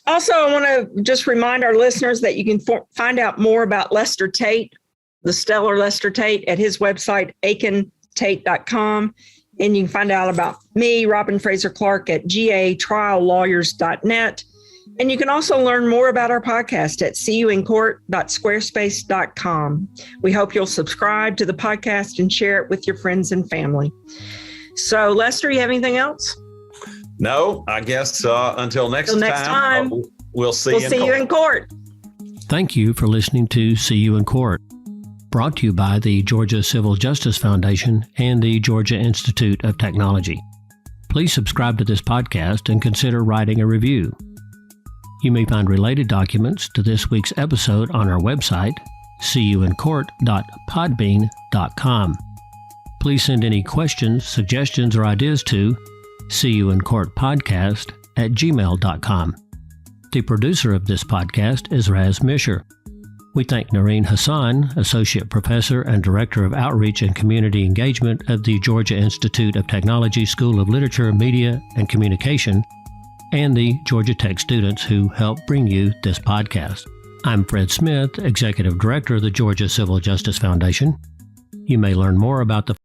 Also, I want to just remind our listeners that you can find out more about Lester Tate, the stellar Lester Tate, at his website, aikentate.com. And you can find out about me, Robin Fraser Clark, at gatriallawyers.net. And you can also learn more about our podcast at seeyouincourt.squarespace.com. We hope you'll subscribe to the podcast and share it with your friends and family. So, Lester, you have anything else? No, I guess until next time, we'll see you in court. Thank you for listening to See You in Court. brought to you by the Georgia Civil Justice Foundation and the Georgia Institute of Technology. Please subscribe to this podcast and consider writing a review. You may find related documents to this week's episode on our website, seeyouincourt.podbean.com. Please send any questions, suggestions, or ideas to seeyouincourtpodcast@gmail.com. The producer of this podcast is Raz Misher. We thank Noreen Hassan, Associate Professor and Director of Outreach and Community Engagement of the Georgia Institute of Technology School of Literature, Media, and Communication, and the Georgia Tech students who help bring you this podcast. I'm Fred Smith, Executive Director of the Georgia Civil Justice Foundation. You may learn more about the